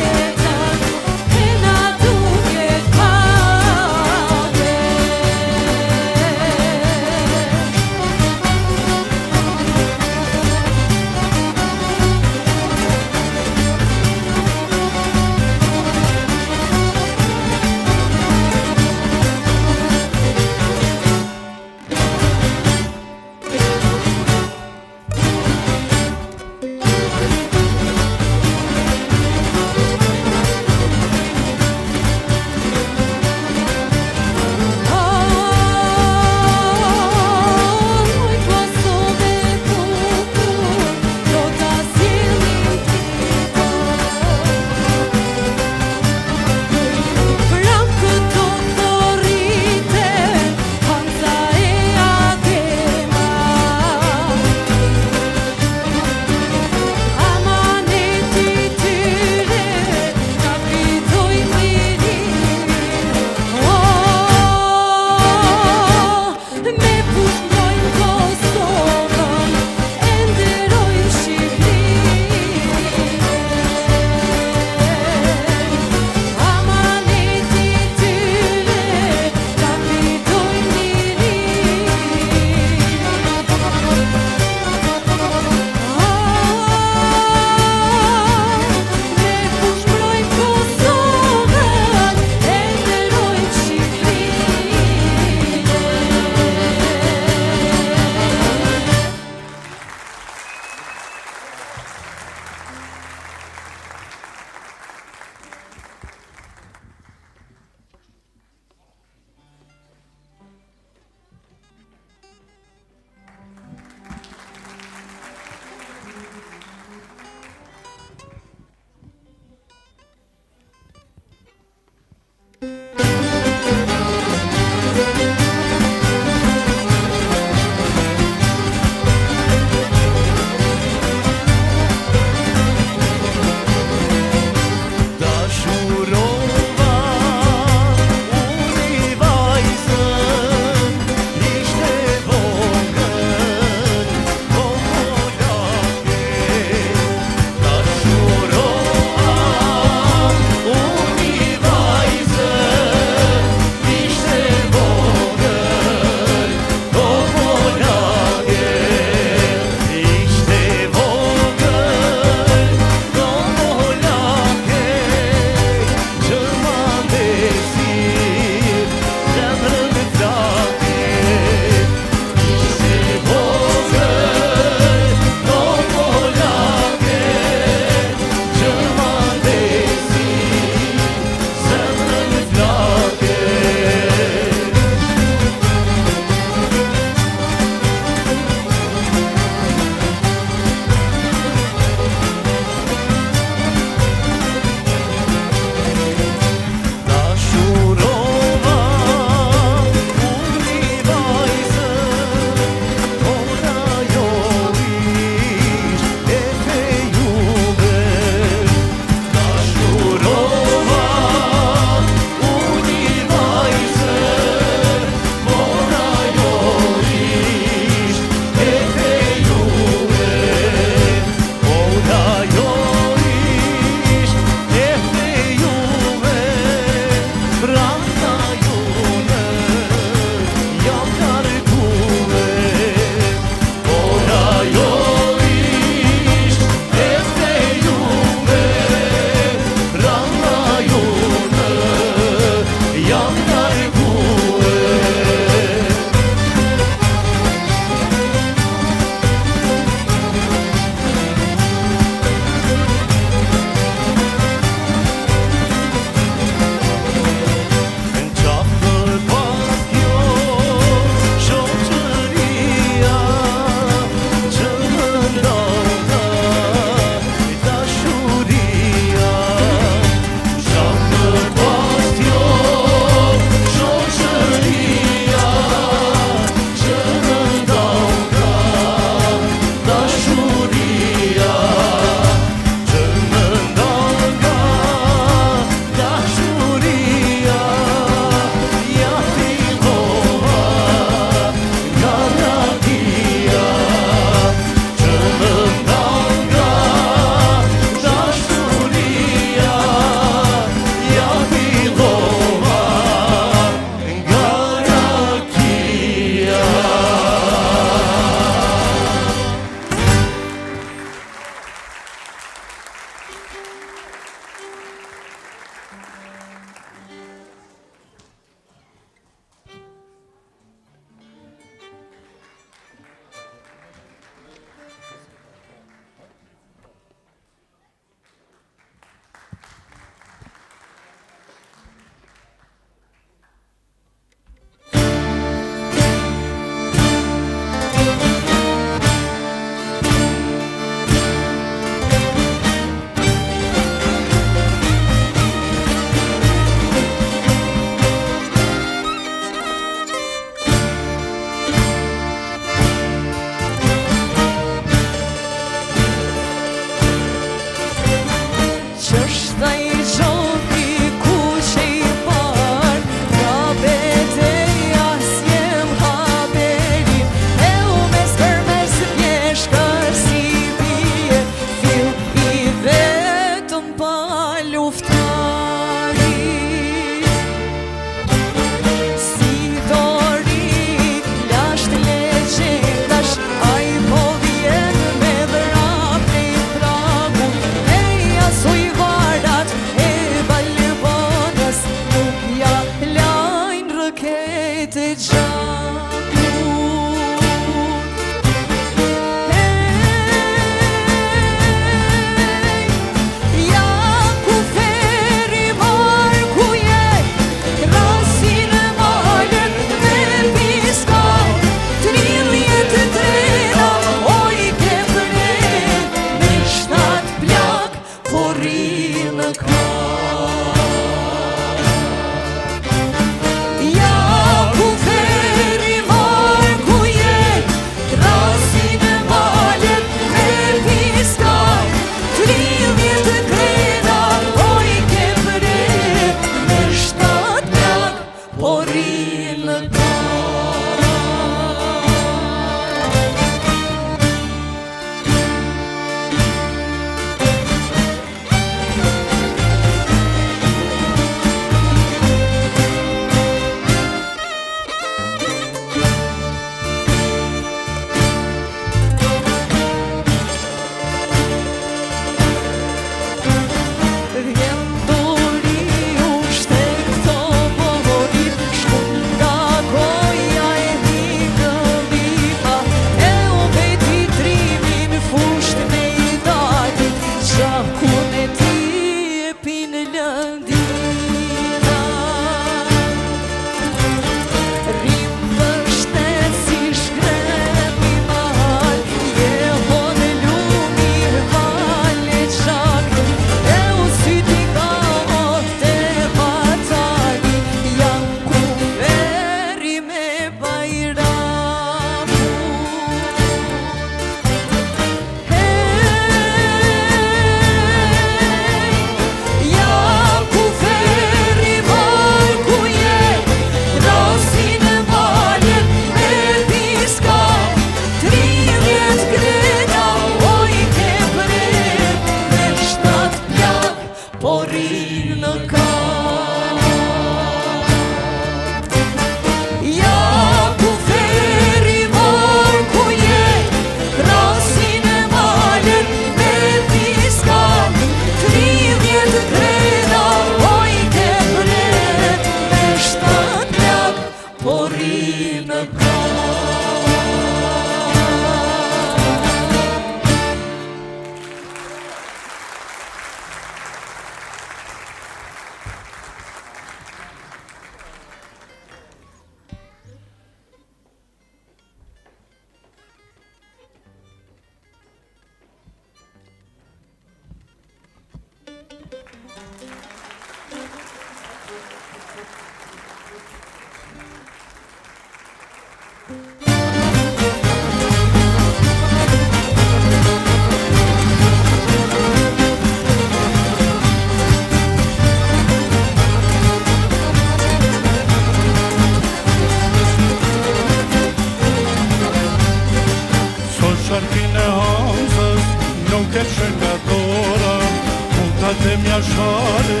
mjashari,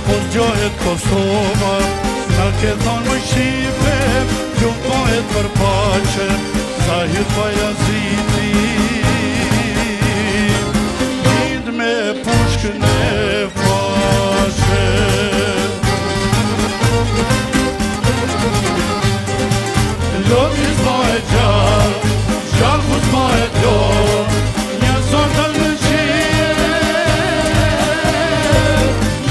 po zgjohet Kosova, na ke thonë më Shqipe, luftohet për pache, Zahir Bayaziti, lid me pushkën e pache. Lotis bëhet gjallë, Gjalkus bëhet dorë, një zotë në qire,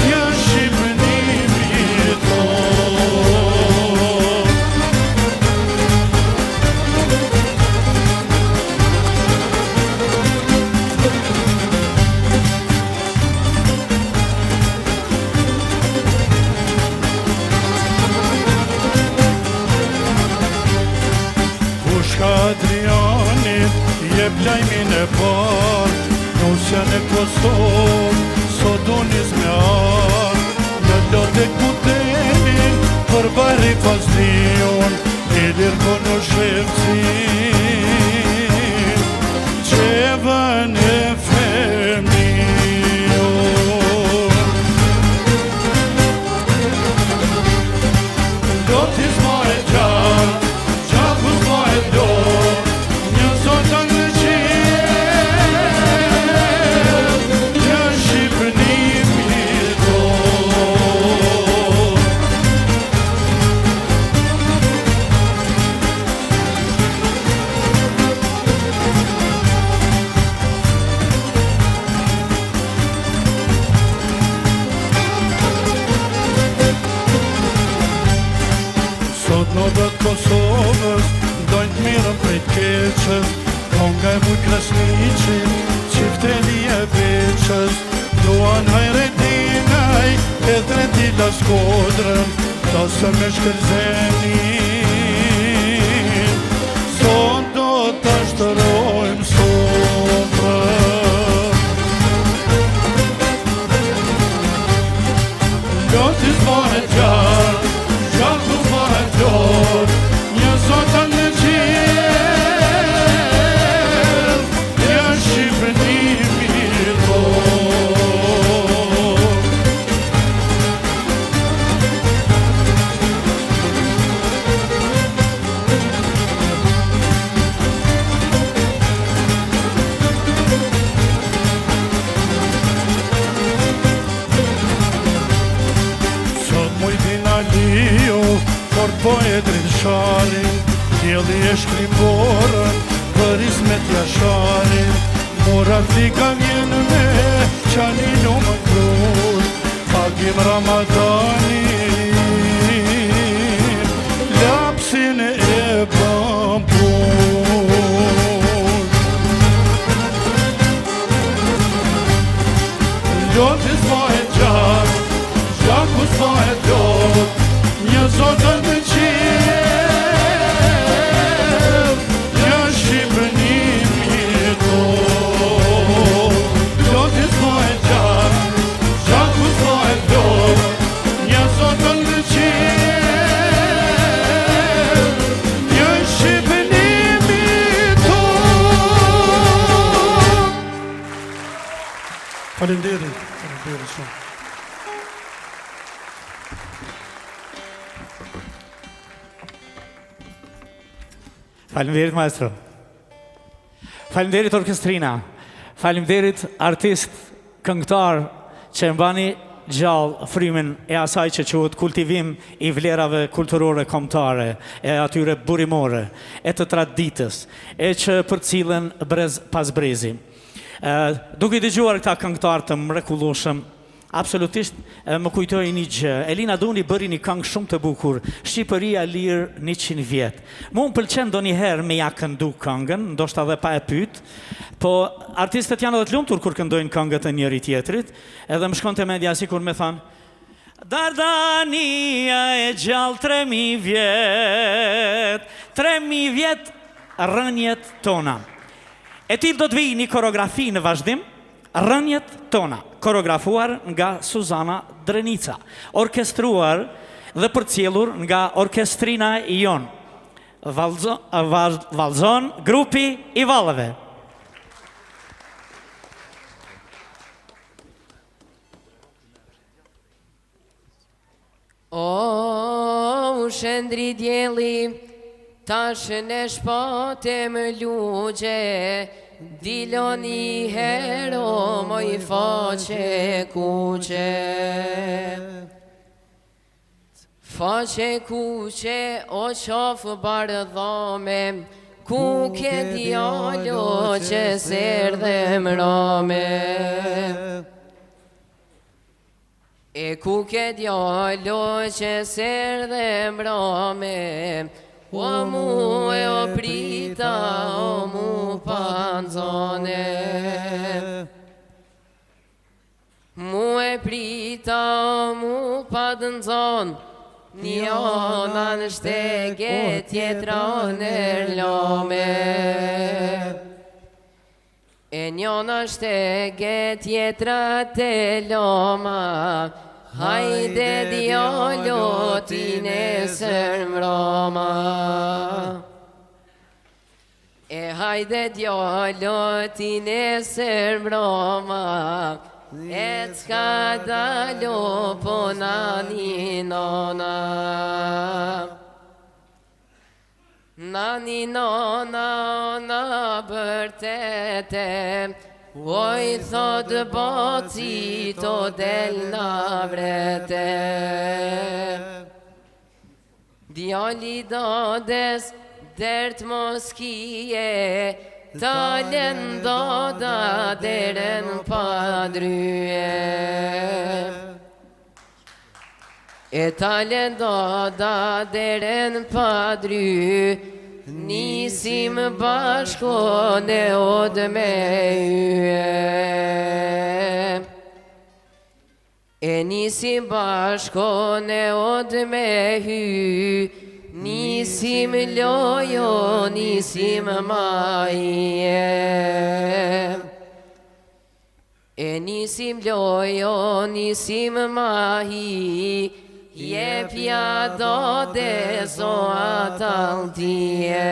një Shqipënimi tonë. Pushka Adrianit, jep lajmin e parë, Nusja në Kosovë, Sodonis me arë, në lote kutelin, për bari Fazlion, Ilir kono Shevcin, Qevën e Femion. Lotis ma e gjallë, Gjalkus ma e dorë, një zotë në qire, një Shqipënimi tonë. Sot nodët Kosovës dojnë të mirën prej t'keqës, konga e mujt Krasniqin, qifteli e beqës, duan Hajredinaj, e Tretila Skodrën, tasë me Shkelzenin. Sot do të ashtërojmë sofrën. Lotis bëhet gjallë, Gjalkus bëhet dorë, një zotë në qire, një Shqipënimi tonë. Sot Mujdin Aliu, fort po e dritë sharin, Djeli e shkrimborën, për Ismet Jasharin, Muratika vjen me Qaninu më krur, Agim Ramadani, Lapsin e Pampun. Lotis bëhet gjallë, Gjalkus bëhet dorë, një zotë në qire, një Shqipënimi tonë. Lotis bëhet gjallë, Gjalkus bëhet dorë, një zotë në qire, një Shqipënimi tonë. Faleminderit shumë. Faleminderit maestro. Faleminderit orkestrina. Faleminderit artist, këngëtar që mbani gjallë frymin e asaj që quhet kultivim i vlerave kulturore kombëtare, e atyre burimore, e të traditës, e që përcillen brez pas brezi. Duke i dëgjuar këta këngëtar të mrekullueshëm, absolutisht më kujtoi një gjë. Elina Duni bëri një këngë shumë të bukur, Shqipëria lirë 100 vjet. Mu më pëlqen ndonjëherë me ja këndu këngën, ndoshta edhe pa e pyet, po artistët janë edhe të lumtur kur këndojnë këngët e njëri tjetrit, edhe më shkonte mendja sikur me thanë Dardania e gjallë 3000 vjet, 3000 vjet rënjet tona. E tillë do të vijë një koreografi në vazhdim, Rënjet tona, koreografuar nga Suzana Drenica, orkestruar dhe përcjellur nga orkestrina jon. Vallzon grupi i vallëve. O, shëndri djeli, tash në shpate më lugje, diloni hero moj faqe kuqe. Faqe kuqe, o qafë bardhame, ku ke djalo që serdhe mrame. E ku ke djalo që serdhe mrame, o mu e o prita, o mu panzone. Mu e prita, o mu panzone, njona në shtege tjetra në lome. E njona shtege tjetra të loma, hajde djalo ti nesër mroma. E hajde djalo ti nesër mroma, e t'ka dalo po nani nona. Nani nona, na bërtete, oj thot boci to del na vrete. Djali dodes dert mos kije, talen doda deren padrye. E talen doda deren padry, nisim bashko ne od me yje. E nisim bashko ne od me hy, nisim lojo, nisim maje. E nisim lojo, nisim mahi, jepja do de zoa taltije.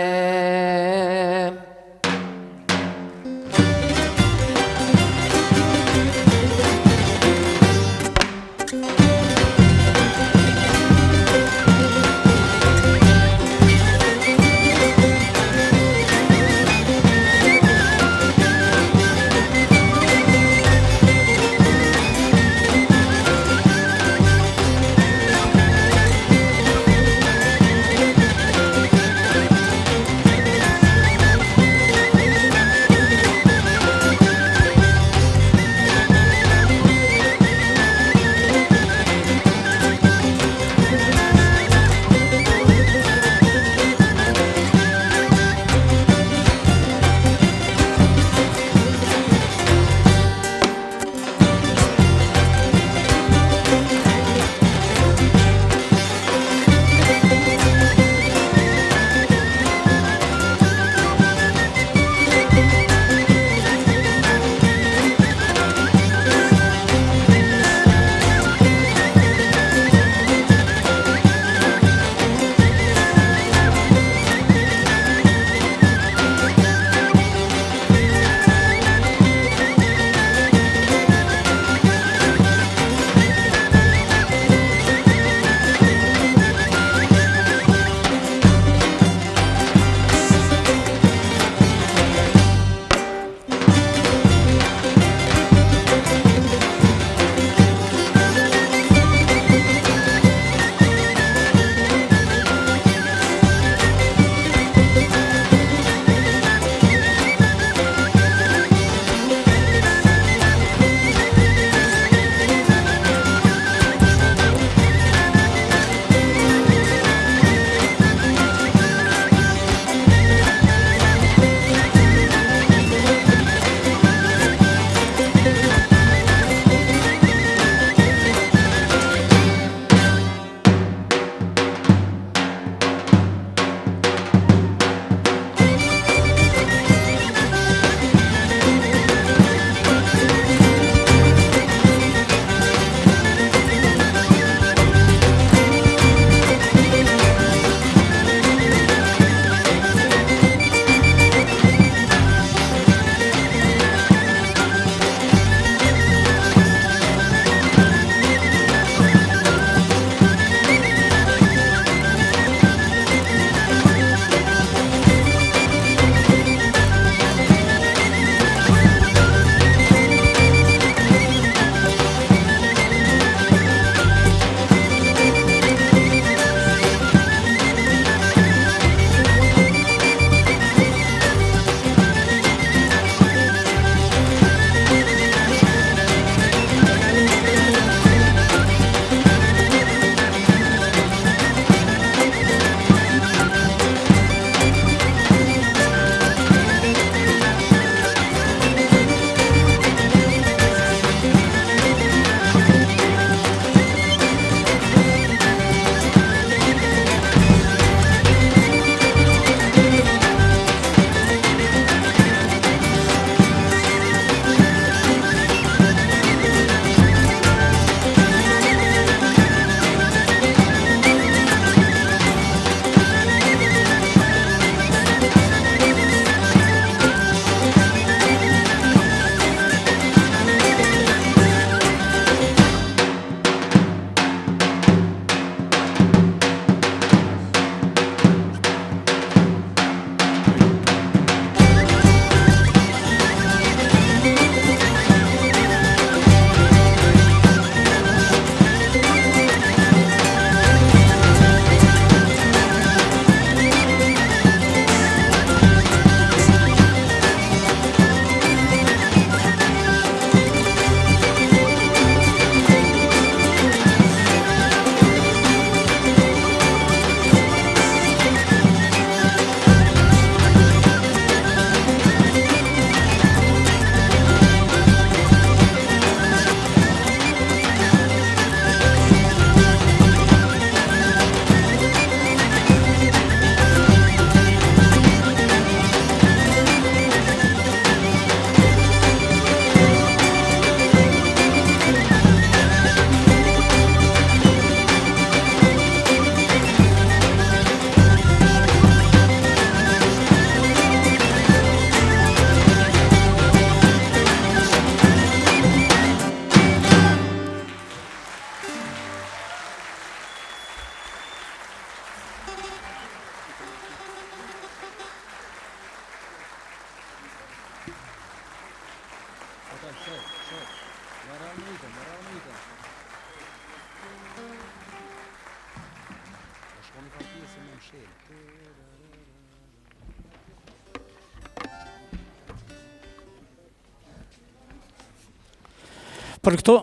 Për këto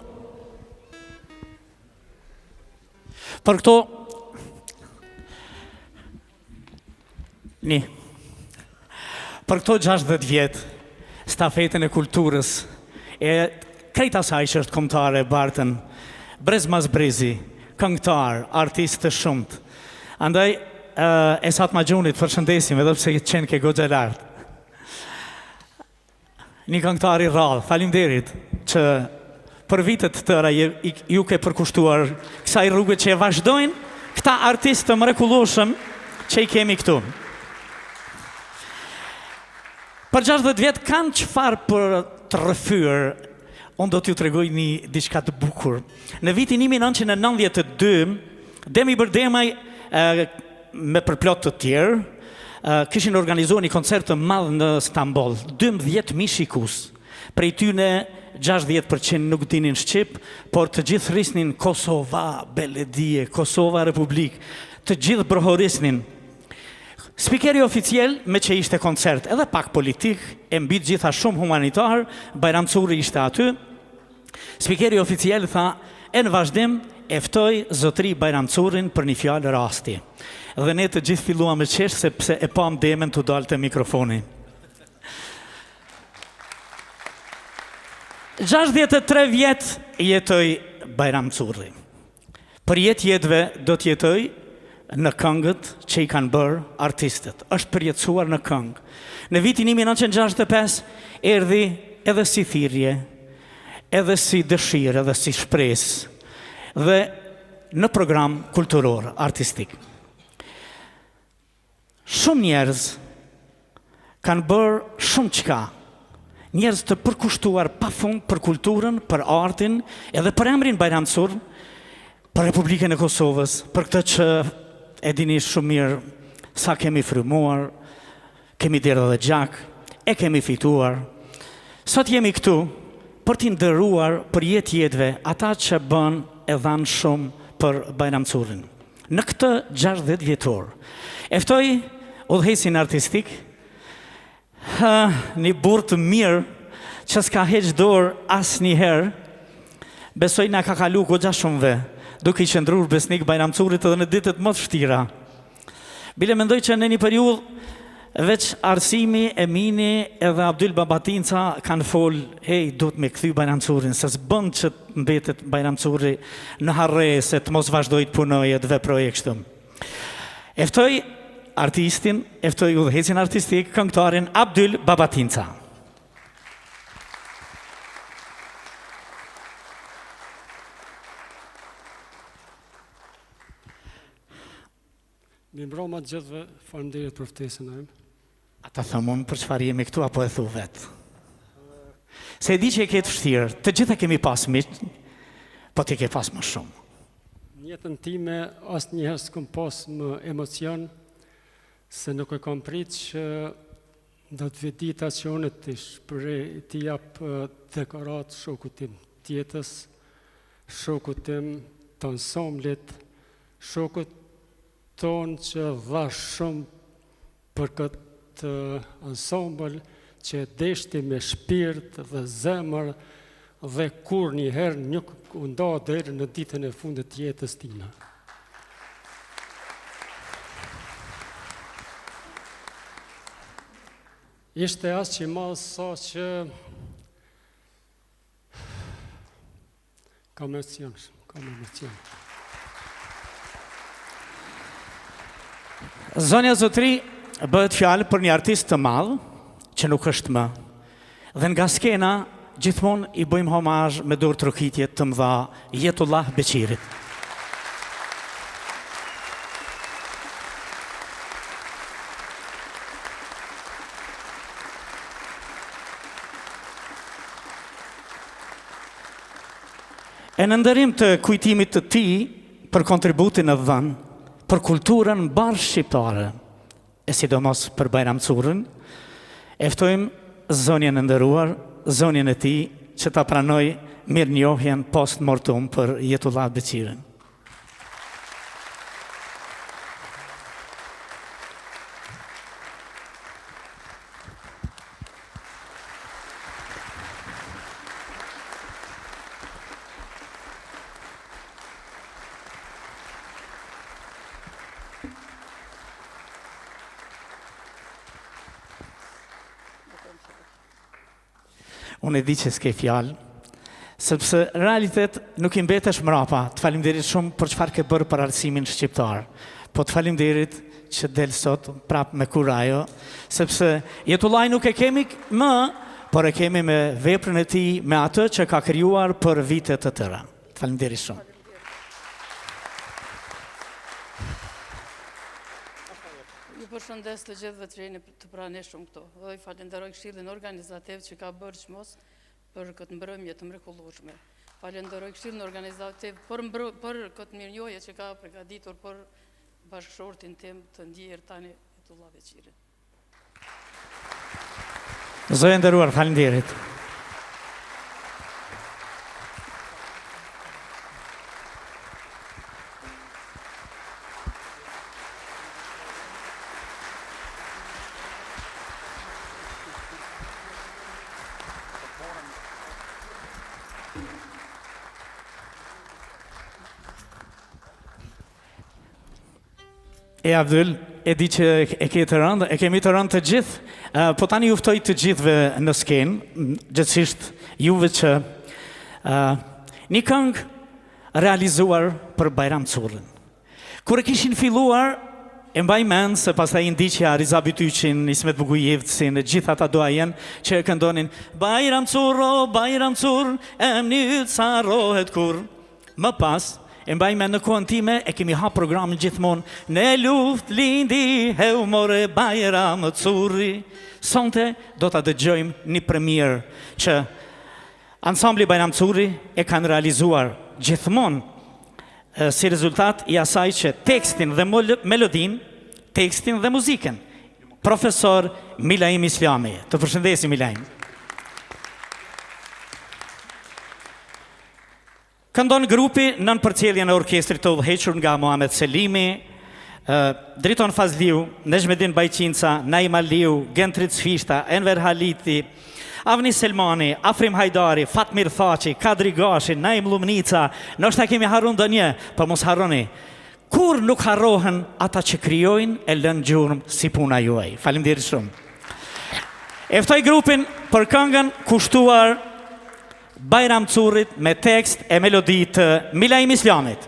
Për këto 60 vjetë, stafetën e kulturës, e krejt asaj që është kombëtare bartën, brez mas brezi, këngëtar, artistë të shumët. Andaj, Esat Maxhunit përshëndesim, edhe pse qenë ke goxha lartë. Një këngëtar i rrallë, faleminderit që për vitet të tëra ju ke përkushtuar kësaj rrugë që e vazhdojnë këta artistë të mrekullueshëm që i kemi këtu. Për 60 vjetë kanë çfarë për të rrëfyer, unë do t'ju tregoj një diçka të bukur. Në vitin 1992, Demi Bërdemaj me përplot të tjerë, kishin organizuar një koncert të madh në Stamboll, 12.000 shikues. Prej tyne 60% nuk dinin shqip, por të gjithë rrisnin Kosova, Beledije, Kosova Republik, të gjithë brohorisnin. Spikeri oficial me që ishte koncert edhe pak politik, e mbi gjitha shumë humanitar, Bajram Curri ishte aty. Spikeri oficial tha, e në vazhdim, eftoj zotri Bajram Currin për një fjalë rasti. Dhe ne të gjithë filluam me qesh, sepse e pam Demen të dalë të mikrofoni. 63 vjetë jetoj Bajram Curri. Për jetëve do t'jetoj në këngët që i kanë bërë artistët. Është përjetësuar në këngë. Në vitin 1965 erdhi edhe si thirrje, edhe si dëshirë, edhe si shpresë, dhe në program kulturor, artistik. Shumë njerëz kanë bërë shumë çka. Njerëz të përkushtuar pafund për kulturën, për artin, edhe për emrin Bajram Curri, për Republikën e Kosovës, për këtë që e dini shumë mirë sa kemi frymuar, kemi derë dhe gjak, e kemi fituar. Sot jemi këtu për t'i ndëruar për jetëve ata që bën e dhanë shumë për Bajram Currin. Në këtë 60 vjetor, eftoj udhëheqësin artistik, një burr të mirë që s'ka heq dorë asnjëherë, besoj na ka kalu goxha shumëve, duke i qëndruar besnik Bajram Currit edhe në ditët më të vështira. Bile mendoj që në një periudhë veç Arsimi, Emini edhe Abdyl Babatinca kanë folë, hey, duhet me kthy Bajram Currin, se s'bën që të mbetet Bajram Curri në harre, se të mos vazhdoj të punoj e të veproj e kështu. Eftoj artistin, eftoj udhëheqësin artistik, këngëtarin Abdyl Babatinca. Mi mbroma gjithëve, faleminderit për ftesën e. Ata thëmon për çfarë jemi këtu apo e thu vetë? Se e di që e ke të vështirë, të gjitha kemi pas miq, po ti ke pas më shumë. Në jetën time asnjëherë s'kam pas më emocion, se nuk e kam prit që do të vi dita që unë t'i jap dekorat shokut tim tjetës, shokut tim të ensemblit, shokut tonë që dha shumë për këtë ensemble që deshti me shpirt dhe zemër dhe kur njëherë nuk u nda deri në ditën e fundit të jetës time. Ishte as që i madh sa që kam emocion. Zonja Zotri bëhet fjalë për një artist të madh, që nuk është më. Dhe nga skena, gjithmonë i bëjmë homazh me dorë trokitje të mëdha Jetullah Beqirit. E në ndërim të kujtimit të tij për kontributin e dhënë për kulturën mbar shqiptare, e sidomos për Bajram Currin, e ftojmë zonjën e nderuar, zonjën e tij që ta pranoj mirënjohjen post mortum për Jetullah Beqirin. Unë e di që s'ke fjalë, sepse realitet nuk i mbetesh mrapa. Të falimderit shumë për çfarë ke bërë për arsimin shqiptar. Po të falimderit që del sot prap me kurajo, sepse Jetullaj nuk e kemi më, por e kemi me veprën e tij, me atë që ka krijuar për vite të tëra. Të falimderit shumë. Përshëndes të gjithë dhe të rinj të pranishëm këto. Dhe i falenderoj Këshillin Organizativ që ka bërë çmos për këtë mbrëmje të mrekullueshme. Falenderoj Këshillin Organizativ për këtë mirënjohje që ka përgatitur për bashkëshortin tim të ndjer tani Jetullah Beqirin. Zotë e nderuar, faleminderit. E Abdul, e di që e ke të rëndë, e kemi të rëndë të gjithë, po tani juftoj të gjithëve në skenë, gjithësisht juve që një këngë realizuar për Bajram Currin. Kur e kishin filluar, e mbaj mend se pastaj i ndiqja Riza Bytyqin, Ismet Bugujevcin, e gjithë ata doajen që e këndonin Bajram Curr, emni sa rohet kur. Më pas, e mbaj me në kohën time, e kemi ha programin gjithmonë, në luft lindi, heu more Bajram Curri. Sonte do ta dëgjojmë një premier që ansambli Bajram Curri e kanë realizuar gjithmonë si rezultat i asaj që tekstin dhe melodin, tekstin dhe muzikën. Profesor Milaim Islami. Të përshëndesim Milaim. Këndon grupi nën përcjelljen e orkestrit të udhëhequr nga Muhamet Selimi, Driton Fazliu, Nejmedin Bajqinca, Naima Liu, Gentrit Sfishta, Enver Haliti, Avni Selmani, Afrim Hajdari, Fatmir Thaçi, Kadri Gashi, Naim Lumnica, nështë kemi harruar ndonjë, po mos harroni. Kur nuk harrohen ata që krijojnë e lënë gjurmë si puna juaj. Faleminderit shumë. E ftoj grupin për këngën kushtuar Bajram Currit me tekst e melodi të Milaim Islamit.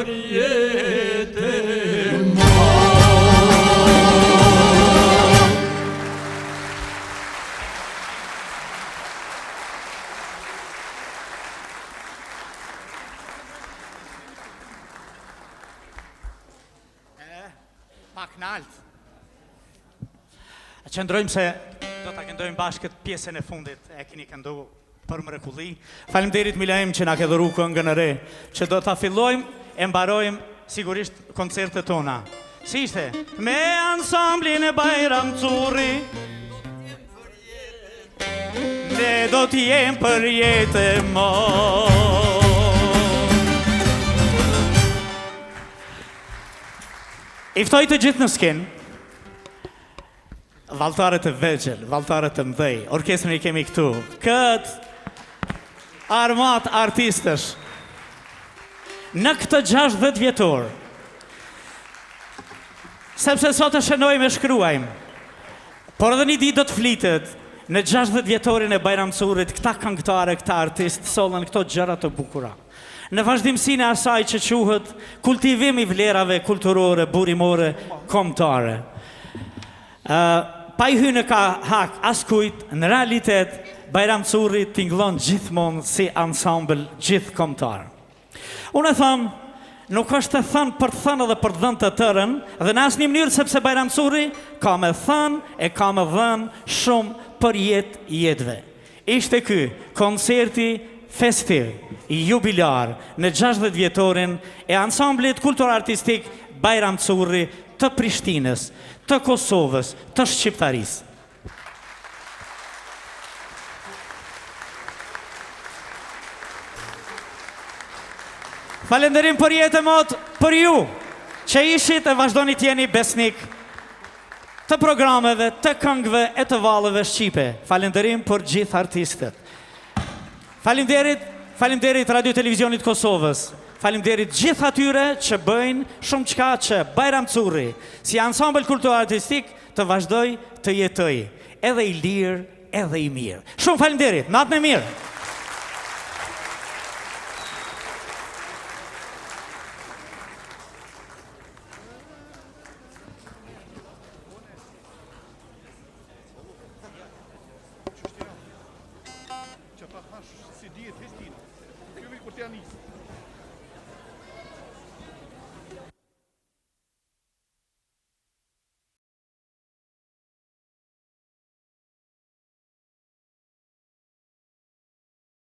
për jetën. Pak nalt. Qëndrojmë se do ta këndojmë bashkët pjesën e fundit, e keni këndu për mrekulli. Faleminderit Milaim që na ke dhëruar këngën e re, që do ta fillojmë e mbarojmë sigurisht koncertet tona. Si ishte? Me ansamblin e Bajram Curri ne do t'jem për jetë mo. I ftoj të gjithë në skenë, valltarët e vegjël, valltarët e mdhej, orkestrën i kemi këtu, këtë armat artistësh, në këtë 60 vjetor, sepse sot e shënojmë e shkruajmë, por edhe një ditë do të flitet, në 60 vjetorin e Bajram Currit, këta këngëtare, këta artist, sollën këto gjëra të bukura. Në vazhdimsinë e asaj që quhet kultivim i vlerave kulturore, burimore, kombëtare. Pa i hyrë në ka hak askujt, në realitet, Bajram Curri tingëllon gjithmonë si ansambël gjithë kombëtar. Unë e thëmë, nuk është të thënë për të thënë dhe për të dhënë të tërën, dhe në asnjë mënyrë sepse Bajram Curri ka me thënë e ka me dhënë shumë për jetëve. Ishte ky koncerti festiv, i jubilar në 60 vjetorin e ansamblit kultur-artistik Bajram Curri të Prishtinës, të Kosovës, të Shqiptarisë. Falenderim për jetë mot për ju, që ishit e vazhdoni t'jeni besnik të programeve, të këngëve e të vallëve shqipe. Falenderim për gjithë artistët. Falenderit Radio Televizionit Kosovës. Falenderit gjithë atyre që bëjnë shumë çka që Bajram Curri, si ansambël kultur-artistik, të vazhdoj të jetoj, edhe i lirë, edhe i mirë. Shumë falenderit, natën e mirë. Që pa hash si dihet Festina. Kjo vi kur t'ja nisë.